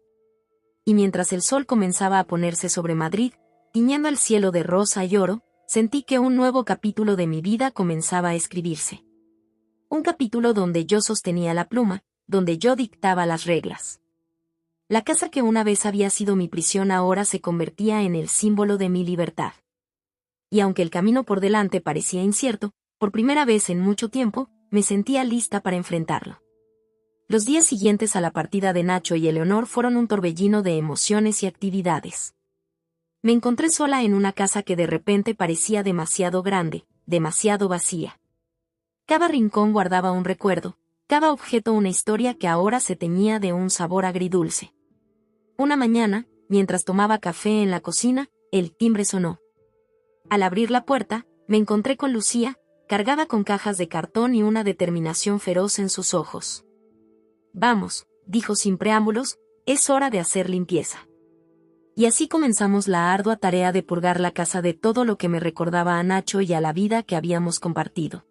Y mientras el sol comenzaba a ponerse sobre Madrid, tiñendo el cielo de rosa y oro, sentí que un nuevo capítulo de mi vida comenzaba a escribirse. Un capítulo donde yo sostenía la pluma, donde yo dictaba las reglas. La casa que una vez había sido mi prisión ahora se convertía en el símbolo de mi libertad. Y aunque el camino por delante parecía incierto, por primera vez en mucho tiempo, me sentía lista para enfrentarlo. Los días siguientes a la partida de Nacho y Eleonor fueron un torbellino de emociones y actividades. Me encontré sola en una casa que de repente parecía demasiado grande, demasiado vacía. Cada rincón guardaba un recuerdo, cada objeto una historia que ahora se teñía de un sabor agridulce. Una mañana, mientras tomaba café en la cocina, el timbre sonó. Al abrir la puerta, me encontré con Lucía, cargada con cajas de cartón y una determinación feroz en sus ojos. Vamos, dijo sin preámbulos, es hora de hacer limpieza. Y así comenzamos la ardua tarea de purgar la casa de todo lo que me recordaba a Nacho y a la vida que habíamos compartido.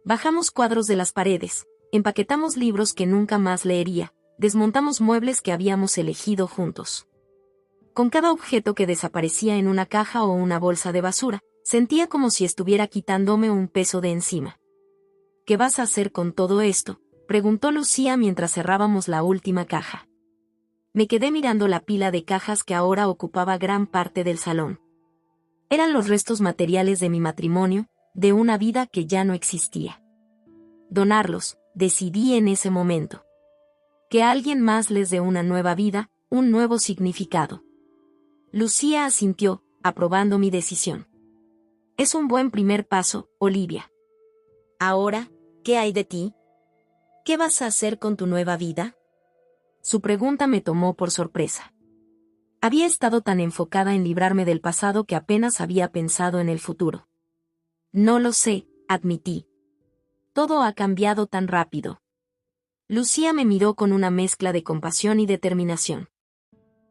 Bajamos cuadros de las paredes, empaquetamos libros que nunca más leería, desmontamos muebles que habíamos elegido juntos. Con cada objeto que desaparecía en una caja o una bolsa de basura, sentía como si estuviera quitándome un peso de encima. ¿Qué vas a hacer con todo esto?, preguntó Lucía mientras cerrábamos la última caja. Me quedé mirando la pila de cajas que ahora ocupaba gran parte del salón. Eran los restos materiales de mi matrimonio, de una vida que ya no existía. Donarlos, decidí en ese momento. Que alguien más les dé una nueva vida, un nuevo significado. Lucía asintió, aprobando mi decisión. Es un buen primer paso, Olivia. Ahora, ¿qué hay de ti? ¿Qué vas a hacer con tu nueva vida? Su pregunta me tomó por sorpresa. Había estado tan enfocada en librarme del pasado que apenas había pensado en el futuro. No lo sé, admití. Todo ha cambiado tan rápido. Lucía me miró con una mezcla de compasión y determinación.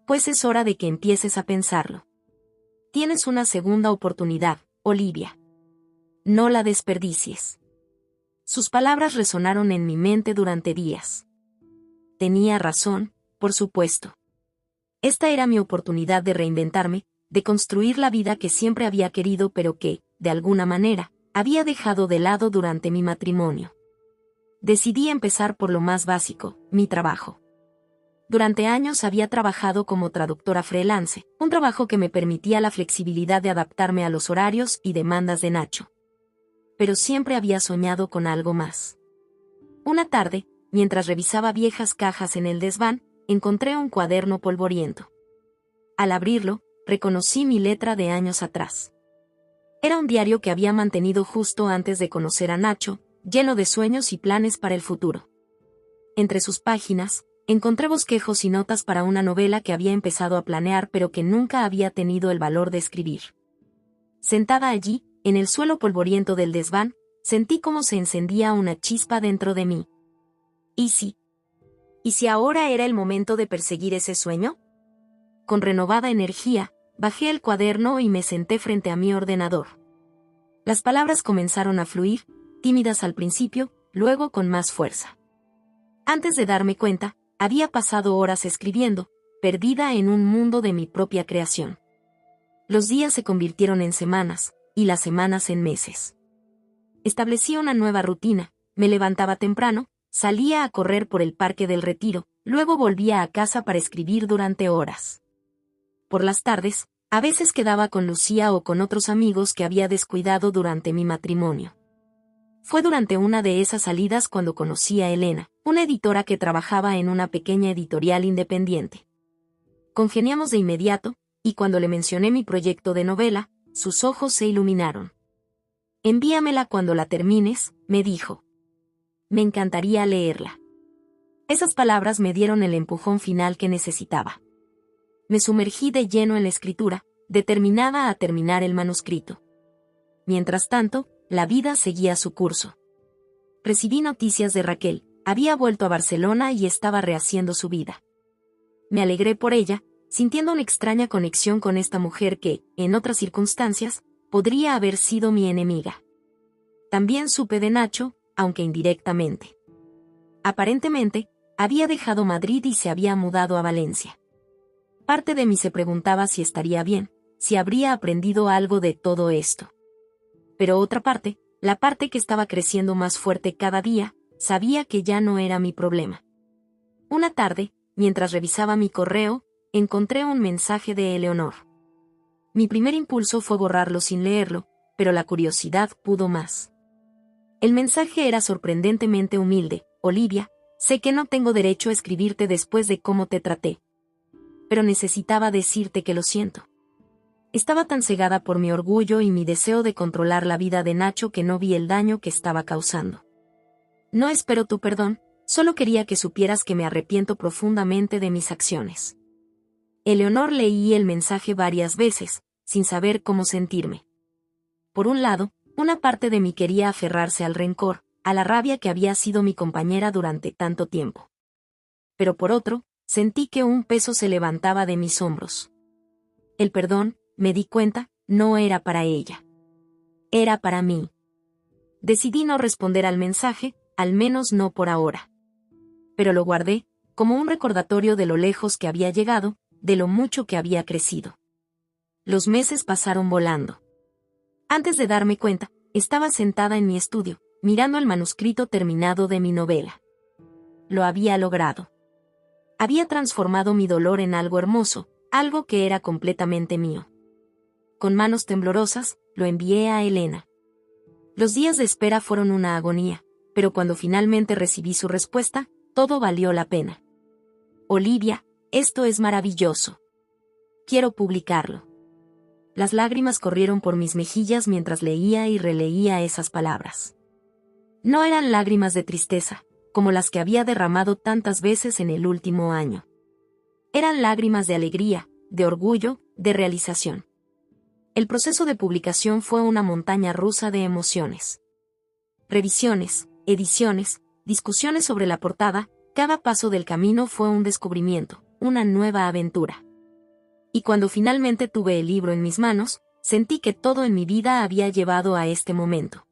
Pues es hora de que empieces a pensarlo. Tienes una segunda oportunidad, Olivia. No la desperdicies. Sus palabras resonaron en mi mente durante días. Tenía razón, por supuesto. Esta era mi oportunidad de reinventarme, de construir la vida que siempre había querido pero que, de alguna manera, había dejado de lado durante mi matrimonio. Decidí empezar por lo más básico, mi trabajo. Durante años había trabajado como traductora freelance, un trabajo que me permitía la flexibilidad de adaptarme a los horarios y demandas de Nacho. Pero siempre había soñado con algo más. Una tarde, mientras revisaba viejas cajas en el desván, encontré un cuaderno polvoriento. Al abrirlo, reconocí mi letra de años atrás. Era un diario que había mantenido justo antes de conocer a Nacho, lleno de sueños y planes para el futuro. Entre sus páginas, encontré bosquejos y notas para una novela que había empezado a planear pero que nunca había tenido el valor de escribir. Sentada allí, en el suelo polvoriento del desván, sentí cómo se encendía una chispa dentro de mí. ¿Y si? ¿Y si ahora era el momento de perseguir ese sueño? Con renovada energía, bajé el cuaderno y me senté frente a mi ordenador. Las palabras comenzaron a fluir, tímidas al principio, luego con más fuerza. Antes de darme cuenta, había pasado horas escribiendo, perdida en un mundo de mi propia creación. Los días se convirtieron en semanas, y las semanas en meses. Establecí una nueva rutina, me levantaba temprano, salía a correr por el Parque del Retiro, luego volvía a casa para escribir durante horas. Por las tardes, a veces quedaba con Lucía o con otros amigos que había descuidado durante mi matrimonio. Fue durante una de esas salidas cuando conocí a Elena, una editora que trabajaba en una pequeña editorial independiente. Congeniamos de inmediato, y cuando le mencioné mi proyecto de novela, sus ojos se iluminaron. «Envíamela cuando la termines», me dijo. «Me encantaría leerla». Esas palabras me dieron el empujón final que necesitaba. Me sumergí de lleno en la escritura, determinada a terminar el manuscrito. Mientras tanto, la vida seguía su curso. Recibí noticias de Raquel, había vuelto a Barcelona y estaba rehaciendo su vida. Me alegré por ella, sintiendo una extraña conexión con esta mujer que, en otras circunstancias, podría haber sido mi enemiga. También supe de Nacho, aunque indirectamente. Aparentemente, había dejado Madrid y se había mudado a Valencia. Parte de mí se preguntaba si estaría bien, si habría aprendido algo de todo esto. Pero otra parte, la parte que estaba creciendo más fuerte cada día, sabía que ya no era mi problema. Una tarde, mientras revisaba mi correo, encontré un mensaje de Eleonor. Mi primer impulso fue borrarlo sin leerlo, pero la curiosidad pudo más. El mensaje era sorprendentemente humilde. «Olivia, sé que no tengo derecho a escribirte después de cómo te traté. Pero necesitaba decirte que lo siento. Estaba tan cegada por mi orgullo y mi deseo de controlar la vida de Nacho que no vi el daño que estaba causando. No espero tu perdón, solo quería que supieras que me arrepiento profundamente de mis acciones». Eleonor leí el mensaje varias veces, sin saber cómo sentirme. Por un lado, una parte de mí quería aferrarse al rencor, a la rabia que había sido mi compañera durante tanto tiempo. Pero por otro, sentí que un peso se levantaba de mis hombros. El perdón, me di cuenta, no era para ella. Era para mí. Decidí no responder al mensaje, al menos no por ahora. Pero lo guardé, como un recordatorio de lo lejos que había llegado, de lo mucho que había crecido. Los meses pasaron volando. Antes de darme cuenta, estaba sentada en mi estudio, mirando el manuscrito terminado de mi novela. Lo había logrado. Había transformado mi dolor en algo hermoso, algo que era completamente mío. Con manos temblorosas, lo envié a Elena. Los días de espera fueron una agonía, pero cuando finalmente recibí su respuesta, todo valió la pena. «Olivia, esto es maravilloso. Quiero publicarlo». Las lágrimas corrieron por mis mejillas mientras leía y releía esas palabras. No eran lágrimas de tristeza, como las que había derramado tantas veces en el último año. Eran lágrimas de alegría, de orgullo, de realización. El proceso de publicación fue una montaña rusa de emociones. Revisiones, ediciones, discusiones sobre la portada, cada paso del camino fue un descubrimiento, una nueva aventura. Y cuando finalmente tuve el libro en mis manos, sentí que todo en mi vida había llevado a este momento.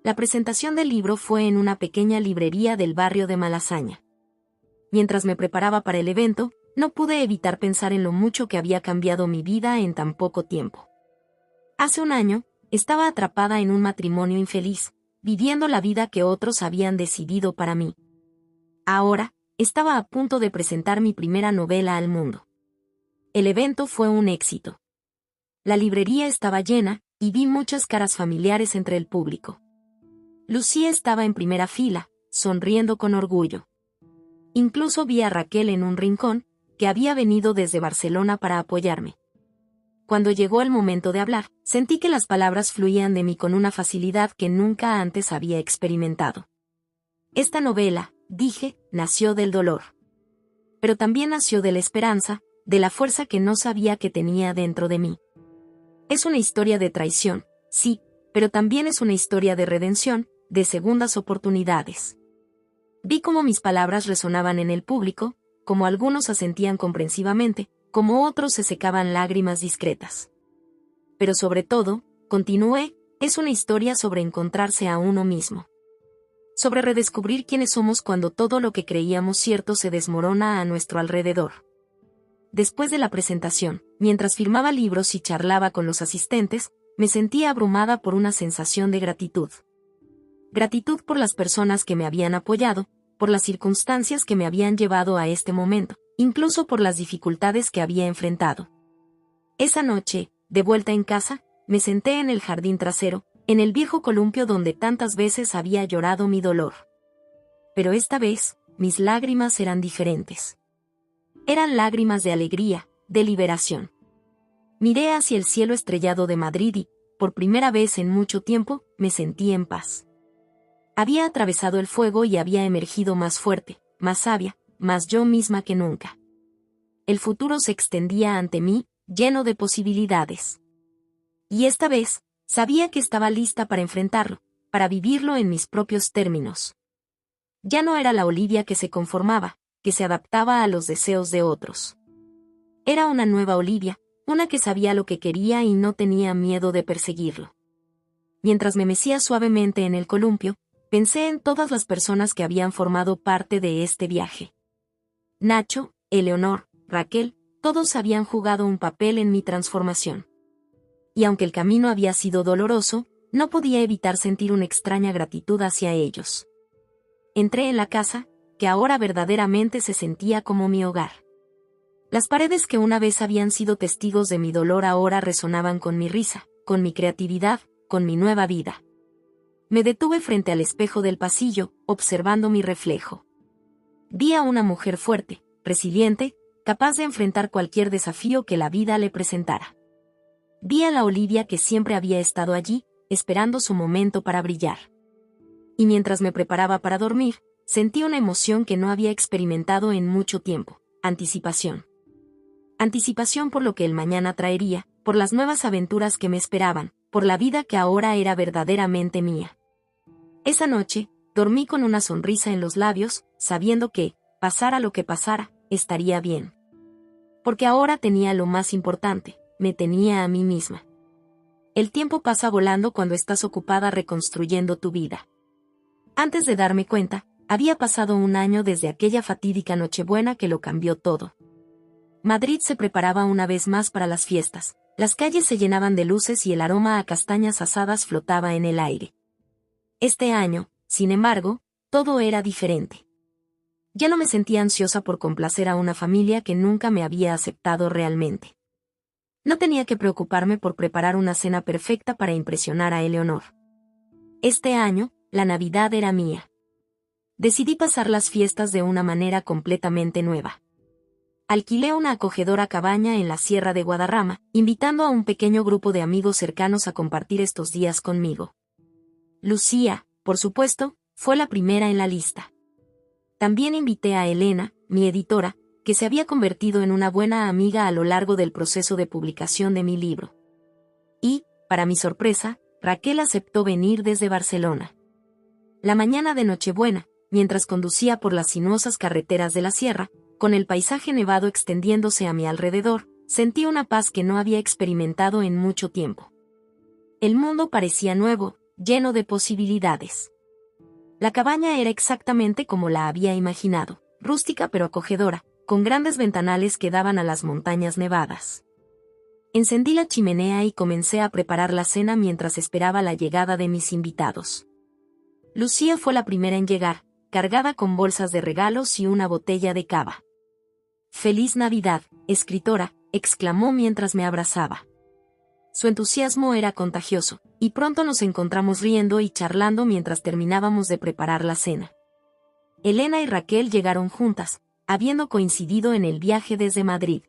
La presentación del libro fue en una pequeña librería del barrio de Malasaña. Mientras me preparaba para el evento, no pude evitar pensar en lo mucho que había cambiado mi vida en tan poco tiempo. Hace un año, estaba atrapada en un matrimonio infeliz, viviendo la vida que otros habían decidido para mí. Ahora, estaba a punto de presentar mi primera novela al mundo. El evento fue un éxito. La librería estaba llena, y vi muchas caras familiares entre el público. Lucía estaba en primera fila, sonriendo con orgullo. Incluso vi a Raquel en un rincón, que había venido desde Barcelona para apoyarme. Cuando llegó el momento de hablar, sentí que las palabras fluían de mí con una facilidad que nunca antes había experimentado. Esta novela, dije, nació del dolor. Pero también nació de la esperanza, de la fuerza que no sabía que tenía dentro de mí. Es una historia de traición, sí, pero también es una historia de redención, de segundas oportunidades. Vi cómo mis palabras resonaban en el público, como algunos asentían comprensivamente, como otros se secaban lágrimas discretas. Pero sobre todo, continué, es una historia sobre encontrarse a uno mismo. Sobre redescubrir quiénes somos cuando todo lo que creíamos cierto se desmorona a nuestro alrededor. Después de la presentación, mientras firmaba libros y charlaba con los asistentes, me sentía abrumada por una sensación de gratitud. Gratitud por las personas que me habían apoyado, por las circunstancias que me habían llevado a este momento, incluso por las dificultades que había enfrentado. Esa noche, de vuelta en casa, me senté en el jardín trasero, en el viejo columpio donde tantas veces había llorado mi dolor. Pero esta vez, mis lágrimas eran diferentes. Eran lágrimas de alegría, de liberación. Miré hacia el cielo estrellado de Madrid y, por primera vez en mucho tiempo, me sentí en paz. Había atravesado el fuego y había emergido más fuerte, más sabia, más yo misma que nunca. El futuro se extendía ante mí, lleno de posibilidades. Y esta vez, sabía que estaba lista para enfrentarlo, para vivirlo en mis propios términos. Ya no era la Olivia que se conformaba, que se adaptaba a los deseos de otros. Era una nueva Olivia, una que sabía lo que quería y no tenía miedo de perseguirlo. Mientras me mecía suavemente en el columpio, pensé en todas las personas que habían formado parte de este viaje. Nacho, Eleonor, Raquel, todos habían jugado un papel en mi transformación. Y aunque el camino había sido doloroso, no podía evitar sentir una extraña gratitud hacia ellos. Entré en la casa, que ahora verdaderamente se sentía como mi hogar. Las paredes que una vez habían sido testigos de mi dolor ahora resonaban con mi risa, con mi creatividad, con mi nueva vida. Me detuve frente al espejo del pasillo, observando mi reflejo. Vi a una mujer fuerte, resiliente, capaz de enfrentar cualquier desafío que la vida le presentara. Vi a la Olivia que siempre había estado allí, esperando su momento para brillar. Y mientras me preparaba para dormir, sentí una emoción que no había experimentado en mucho tiempo: anticipación. Anticipación por lo que el mañana traería, por las nuevas aventuras que me esperaban, por la vida que ahora era verdaderamente mía. Esa noche, dormí con una sonrisa en los labios, sabiendo que, pasara lo que pasara, estaría bien. Porque ahora tenía lo más importante: me tenía a mí misma. El tiempo pasa volando cuando estás ocupada reconstruyendo tu vida. Antes de darme cuenta, había pasado un año desde aquella fatídica Nochebuena que lo cambió todo. Madrid se preparaba una vez más para las fiestas, las calles se llenaban de luces y el aroma a castañas asadas flotaba en el aire. Este año, sin embargo, todo era diferente. Ya no me sentía ansiosa por complacer a una familia que nunca me había aceptado realmente. No tenía que preocuparme por preparar una cena perfecta para impresionar a Eleonor. Este año, la Navidad era mía. Decidí pasar las fiestas de una manera completamente nueva. Alquilé una acogedora cabaña en la Sierra de Guadarrama, invitando a un pequeño grupo de amigos cercanos a compartir estos días conmigo. Lucía, por supuesto, fue la primera en la lista. También invité a Elena, mi editora, que se había convertido en una buena amiga a lo largo del proceso de publicación de mi libro. Y, para mi sorpresa, Raquel aceptó venir desde Barcelona. La mañana de Nochebuena, mientras conducía por las sinuosas carreteras de la sierra, con el paisaje nevado extendiéndose a mi alrededor, sentí una paz que no había experimentado en mucho tiempo. El mundo parecía nuevo, lleno de posibilidades. La cabaña era exactamente como la había imaginado, rústica pero acogedora, con grandes ventanales que daban a las montañas nevadas. Encendí la chimenea y comencé a preparar la cena mientras esperaba la llegada de mis invitados. Lucía fue la primera en llegar, cargada con bolsas de regalos y una botella de cava. «¡Feliz Navidad, escritora!», exclamó mientras me abrazaba. Su entusiasmo era contagioso, y pronto nos encontramos riendo y charlando mientras terminábamos de preparar la cena. Elena y Raquel llegaron juntas, habiendo coincidido en el viaje desde Madrid.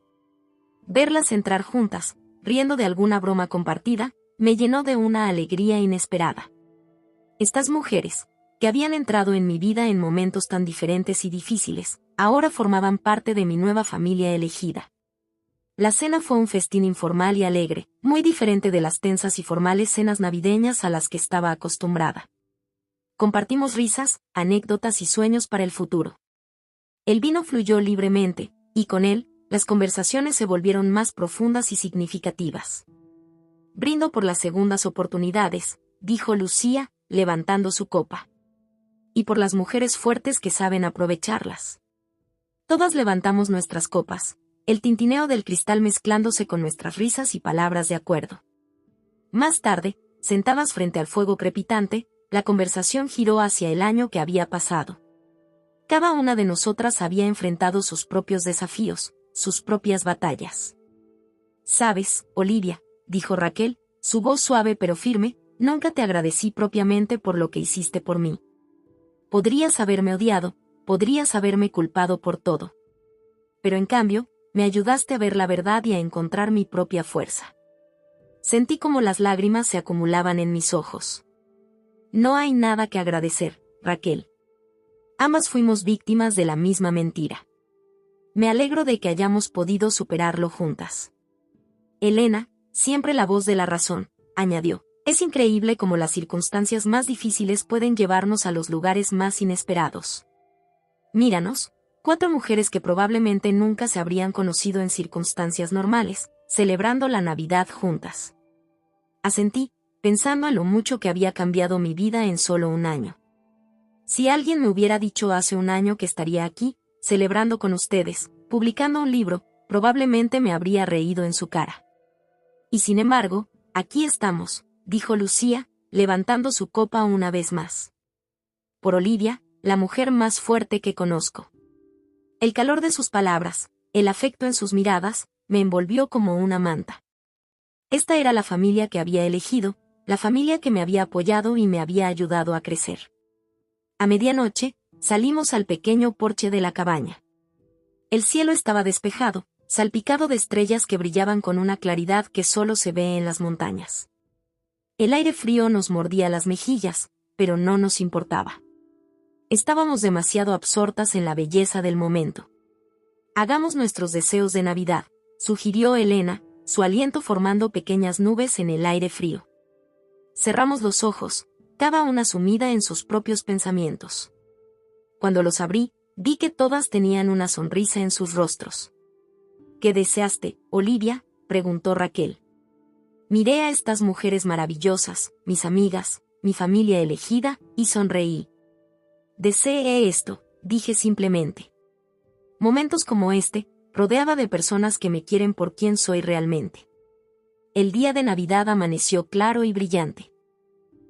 Verlas entrar juntas, riendo de alguna broma compartida, me llenó de una alegría inesperada. Estas mujeres, que habían entrado en mi vida en momentos tan diferentes y difíciles, ahora formaban parte de mi nueva familia elegida. La cena fue un festín informal y alegre, muy diferente de las tensas y formales cenas navideñas a las que estaba acostumbrada. Compartimos risas, anécdotas y sueños para el futuro. El vino fluyó libremente, y con él, las conversaciones se volvieron más profundas y significativas. «Brindo por las segundas oportunidades», dijo Lucía, levantando su copa. «Y por las mujeres fuertes que saben aprovecharlas». Todas levantamos nuestras copas, el tintineo del cristal mezclándose con nuestras risas y palabras de acuerdo. Más tarde, sentadas frente al fuego crepitante, la conversación giró hacia el año que había pasado. Cada una de nosotras había enfrentado sus propios desafíos, sus propias batallas. «Sabes, Olivia», dijo Raquel, su voz suave pero firme, Nunca te agradecí propiamente por lo que hiciste por mí. Podrías haberme odiado, podrías haberme culpado por todo. Pero en cambio, me ayudaste a ver la verdad y a encontrar mi propia fuerza. Sentí como las lágrimas se acumulaban en mis ojos. No hay nada que agradecer, Raquel. Ambas fuimos víctimas de la misma mentira. Me alegro de que hayamos podido superarlo juntas. Elena, siempre la voz de la razón, añadió. Es increíble cómo las circunstancias más difíciles pueden llevarnos a los lugares más inesperados. Míranos, 4 mujeres que probablemente nunca se habrían conocido en circunstancias normales, celebrando la Navidad juntas. Asentí, pensando en lo mucho que había cambiado mi vida en solo un año. Si alguien me hubiera dicho hace un año que estaría aquí, celebrando con ustedes, publicando un libro, probablemente me habría reído en su cara. Y sin embargo, aquí estamos, dijo Lucía, levantando su copa una vez más. Por Olivia, la mujer más fuerte que conozco. El calor de sus palabras, el afecto en sus miradas, me envolvió como una manta. Esta era la familia que había elegido, la familia que me había apoyado y me había ayudado a crecer. A medianoche, salimos al pequeño porche de la cabaña. El cielo estaba despejado, salpicado de estrellas que brillaban con una claridad que solo se ve en las montañas. El aire frío nos mordía las mejillas, pero no nos importaba. Estábamos demasiado absortas en la belleza del momento. Hagamos nuestros deseos de Navidad, sugirió Elena, su aliento formando pequeñas nubes en el aire frío. Cerramos los ojos, cada una sumida en sus propios pensamientos. Cuando los abrí, vi que todas tenían una sonrisa en sus rostros. ¿Qué deseaste, Olivia?, preguntó Raquel. Miré a estas mujeres maravillosas, mis amigas, mi familia elegida, y sonreí. Deseé esto, dije simplemente. Momentos como este, rodeada de personas que me quieren por quien soy realmente. El día de Navidad amaneció claro y brillante.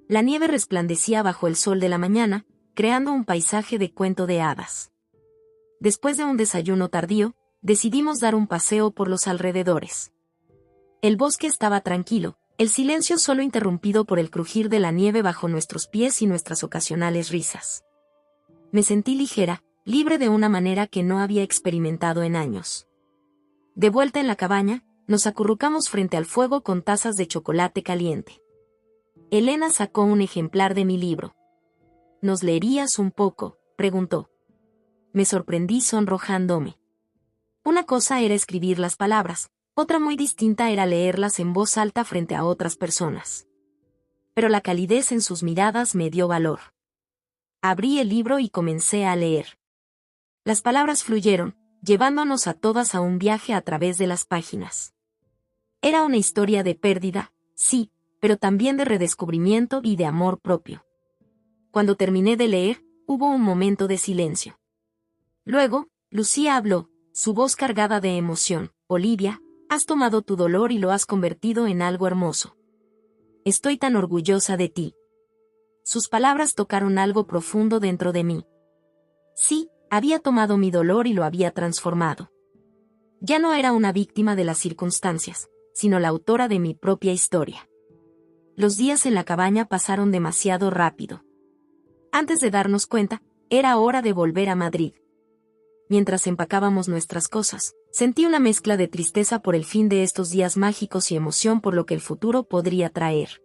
La nieve resplandecía bajo el sol de la mañana, creando un paisaje de cuento de hadas. Después de un desayuno tardío, decidimos dar un paseo por los alrededores. El bosque estaba tranquilo, el silencio solo interrumpido por el crujir de la nieve bajo nuestros pies y nuestras ocasionales risas. Me sentí ligera, libre de una manera que no había experimentado en años. De vuelta en la cabaña, nos acurrucamos frente al fuego con tazas de chocolate caliente. Elena sacó un ejemplar de mi libro. ¿Nos leerías un poco?, preguntó. Me sorprendí sonrojándome. Una cosa era escribir las palabras, otra muy distinta era leerlas en voz alta frente a otras personas. Pero la calidez en sus miradas me dio valor. Abrí el libro y comencé a leer. Las palabras fluyeron, llevándonos a todas a un viaje a través de las páginas. Era una historia de pérdida, sí, pero también de redescubrimiento y de amor propio. Cuando terminé de leer, hubo un momento de silencio. Luego, Lucía habló, su voz cargada de emoción. Olivia, has tomado tu dolor y lo has convertido en algo hermoso. Estoy tan orgullosa de ti. Sus palabras tocaron algo profundo dentro de mí. Sí, había tomado mi dolor y lo había transformado. Ya no era una víctima de las circunstancias, sino la autora de mi propia historia. Los días en la cabaña pasaron demasiado rápido. Antes de darnos cuenta, era hora de volver a Madrid. Mientras empacábamos nuestras cosas, sentí una mezcla de tristeza por el fin de estos días mágicos y emoción por lo que el futuro podría traer.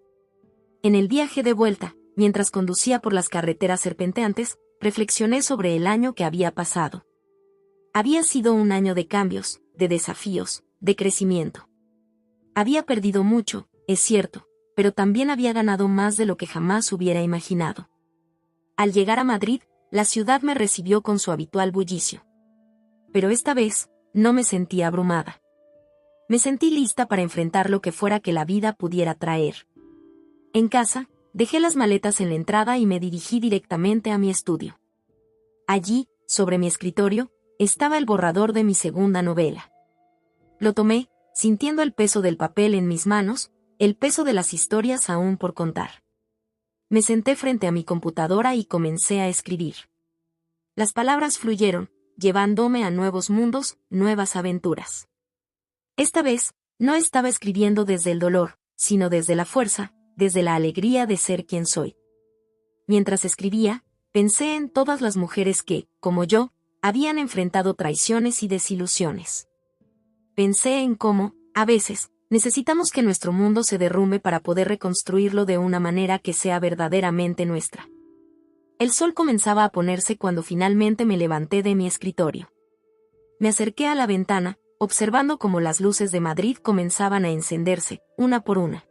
En el viaje de vuelta, mientras conducía por las carreteras serpenteantes, reflexioné sobre el año que había pasado. Había sido un año de cambios, de desafíos, de crecimiento. Había perdido mucho, es cierto, pero también había ganado más de lo que jamás hubiera imaginado. Al llegar a Madrid, la ciudad me recibió con su habitual bullicio. Pero esta vez, no me sentí abrumada. Me sentí lista para enfrentar lo que fuera que la vida pudiera traer. En casa, dejé las maletas en la entrada y me dirigí directamente a mi estudio. Allí, sobre mi escritorio, estaba el borrador de mi segunda novela. Lo tomé, sintiendo el peso del papel en mis manos, el peso de las historias aún por contar. Me senté frente a mi computadora y comencé a escribir. Las palabras fluyeron, llevándome a nuevos mundos, nuevas aventuras. Esta vez, no estaba escribiendo desde el dolor, sino desde la fuerza, desde la alegría de ser quien soy. Mientras escribía, pensé en todas las mujeres que, como yo, habían enfrentado traiciones y desilusiones. Pensé en cómo, a veces, necesitamos que nuestro mundo se derrumbe para poder reconstruirlo de una manera que sea verdaderamente nuestra. El sol comenzaba a ponerse cuando finalmente me levanté de mi escritorio. Me acerqué a la ventana, observando cómo las luces de Madrid comenzaban a encenderse, una por una.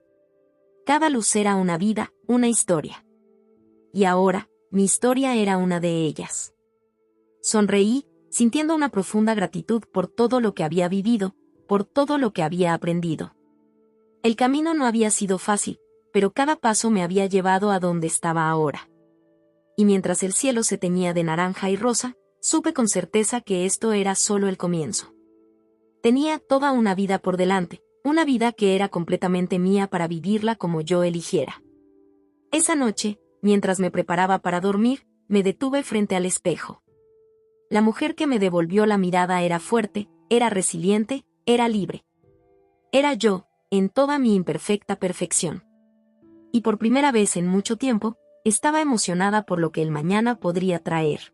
Cada luz era una vida, una historia. Y ahora, mi historia era una de ellas. Sonreí, sintiendo una profunda gratitud por todo lo que había vivido, por todo lo que había aprendido. El camino no había sido fácil, pero cada paso me había llevado a donde estaba ahora. Y mientras el cielo se teñía de naranja y rosa, supe con certeza que esto era solo el comienzo. Tenía toda una vida por delante, una vida que era completamente mía para vivirla como yo eligiera. Esa noche, mientras me preparaba para dormir, me detuve frente al espejo. La mujer que me devolvió la mirada era fuerte, era resiliente, era libre. Era yo, en toda mi imperfecta perfección. Y por primera vez en mucho tiempo, estaba emocionada por lo que el mañana podría traer.